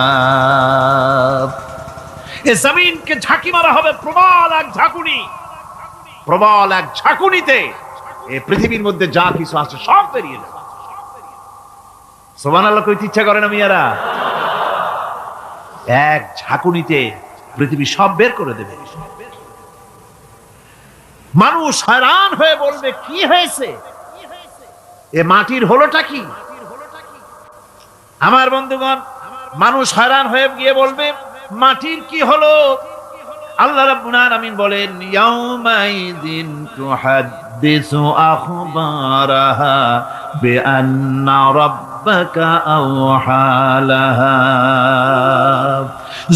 B: এ জমিনকে ঝাঁকি মারা হবে প্রবল এক ঝাঁকুনি, প্রবল এক ঝাঁকুনিতে এই পৃথিবীর মধ্যে যা কিছু আছে সব বেরিয়ে যাবে। সুবহানাল্লাহ কইতে ইচ্ছা করে না মিয়ারা? এক ঝাঁকুনিতে পৃথিবী সব বের করে দেবে। মানুষ হয়রান হয়ে বলবে, কি হয়েছে, এ মাটির হলোটা কি? আমার বন্ধুগণ, মানুষ হয়রান হয়ে গিয়ে বলবে, মাটির কি হলো? আল্লাহ রাব্বুল আলামিন বলেন ইয়াউমাইযিন তুহাদ্দিসু আখবারাহা বিআন্না রাব্বাকা আওহালাহা।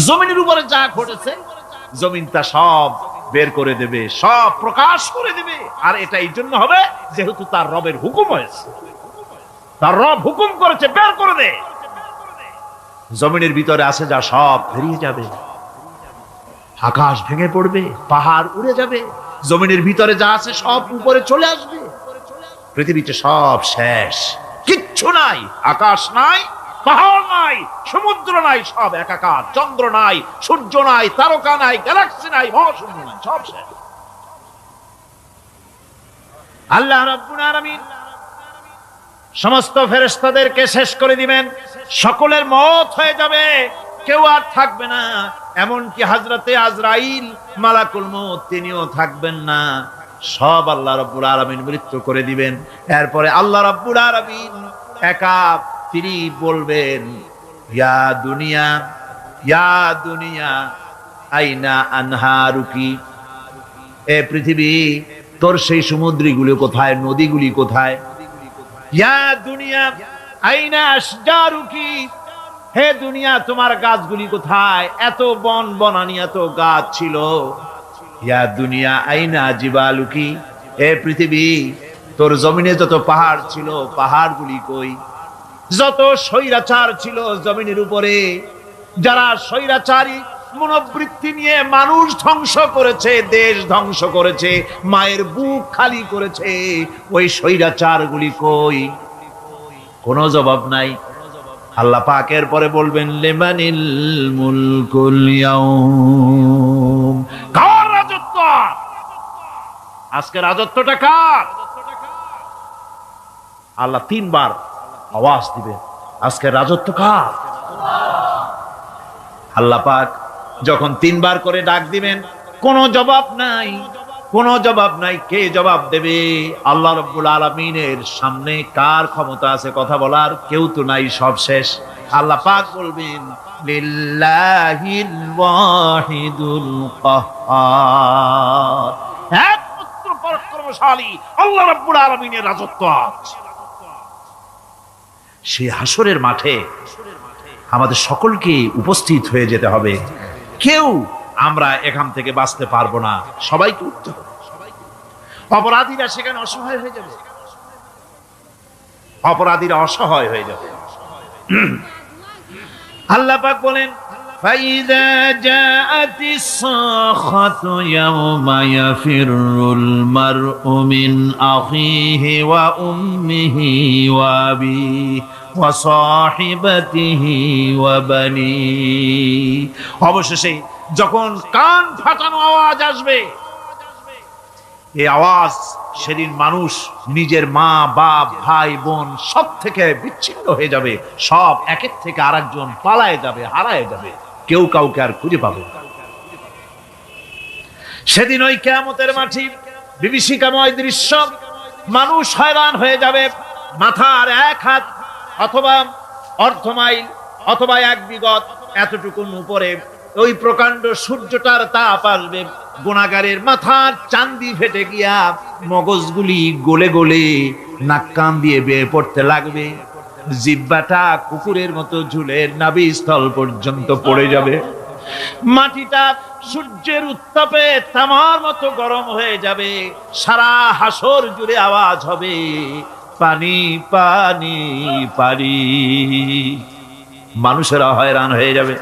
B: জমিনের উপরে যা ঘটেছে জমিন তা সব বের করে দেবে, সব প্রকাশ করে দেবে। আর এটা এই জন্য হবে যেহেতু তার রবের হুকুম হয়েছে, তার রব হুকুম করেছে বের করে দে। জমিনের ভিতরে আছে যা সব বেরিয়ে যাবে, আকাশ ভেঙে পড়বে, পাহাড় উড়ে যাবে, জমিনের ভিতরে যা আছে সব উপরে চলে আসবে, পৃথিবীতে সব শেষ, কিচ্ছু নাই, আকাশ নাই, পাহাড় নাই, সমুদ্র নাই, সব একাকার, চন্দ্র নাই, সূর্য নাই, তারকা নাই, গ্যালাক্সি নাই, মহাশূন্য নাই, সব শেষ। আল্লাহ রাব্বুল আলামিন সমস্ত ফেরেশতাদেরকে শেষ করে দিবেন, সকলের মওত হয়ে যাবে, কেউ আর থাকবে না। এমনকি হযরতে আজরাইল মালাকুল মউত তিনিও থাকবেন না, সব আল্লাহ রাব্বুল আলামিন মৃত্যু করে দিবেন। এরপরে আল্লাহ রাব্বুল আলামিন একা তিনি বলবেন ইয়া দুনিয়া, ইয়া দুনিয়া আইনা আনহারুকি, এ পৃথিবী তোর সেই সমুদ্রগুলি কোথায়, নদীগুলি কোথায়? ইয়া দুনিয়া আইনা আশজারুকি, হে দুনিয়া তোমার গাছগুলি কোথায়, এত বন বনানি এত গাছ ছিল। ইয়া দুনিয়া আইনা জিবালুকি, হে পৃথিবী তোর জমিনে যত পাহাড় ছিল পাহাড়গুলি কই? যত স্বৈরাচার ছিল জমিনের উপরে, যারা স্বৈরাচারী মনোবৃত্তি নিয়ে মানুষ ধ্বংস করেছে, দেশ ধ্বংস করেছে, মায়ের বুক খালি করেছে, ওই স্বৈরাচারগুলি কই? কোনো জবাব নাই। আল্লাহ পাক এর পরে বলবেন লিমানিল মুলকুল ইয়াউম, কার রাজত্ব আজকে? রাজত্বটা কার? আল্লাহ তিনবার আওয়াজ দিবেন, আজকে রাজত্ব কার? আল্লাহ পাক যখন তিনবার করে ডাক দিবেন, কোনো জবাব নাই, কোনো জবাব নাই। কে জবাব দেবে? আল্লাহ রাব্বুল আলামিনের সামনে কার ক্ষমতা আছে কথা বলার? কেউ তো নাই, সব শেষ। আল্লাহ পাক বলবেন লিল্লাহিল ওয়াহিদুল কাহ্হার, একমাত্র পরাক্রমশালী আল্লাহ রাব্বুল আলামিনের রাজত্ব আছে। সেই হাসরের মাঠে আমাদের সকলকে উপস্থিত হয়ে যেতে হবে, কেউ আমরা এখান থেকে বাঁচতে পারবো না, সবাইকে উঠতে হবে। অপরাধীরা সেখানে অসহায় হয়ে যাবে, অপরাধীরা অসহায় হয়ে যাবে। আল্লাহ পাক বলেন ফাইযা জাআতিস সাখাতু ইয়াওমা ইয়াফিরুল মারউ মিন আখিহি ওয়া উম্মিহি ওয়া আবিহি ওয়া সাহিবাতিহি ওয়া বানি। অবশেষে যখন কান ফাটানো আওয়াজ আসবে, এই আওয়াজ সেদিন মানুষ নিজের মা বাপ ভাই বোন সব থেকে বিচ্ছিন্ন হয়ে যাবে, সব একের থেকে আরেকজন পালায় যাবে, হারায় যাবে, কেউ কাউকে আর খুঁজে পাবে না। সেদিন ওই কিয়ামতের মাঠে বিভীষিকাময় দৃশ্য, মানুষ হয়রান হয়ে যাবে। মাথার এক হাত অথবা অর্ধ মাইল অথবা এক বিগত এতটুকুন উপরে ওই প্রকাণ্ড সূর্যটার তাপ আসবে, গুনাহগারের মাথার চান্দি ফেটে গিয়া মগজগুলি গলে গলে নাক কান দিয়ে বেয়ে পড়তে লাগবে, জিহ্বাটা কুকুরের মতো ঝুলে নাভিস্থল পর্যন্ত পড়ে যাবে, মাটিটা সূর্যের উত্তাপে তামার মতো গরম হয়ে যাবে, সারা হাসর জুড়ে আওয়াজ হবে পানি পানি পানি। মানুষেরা হয়রান হয়ে যাবে।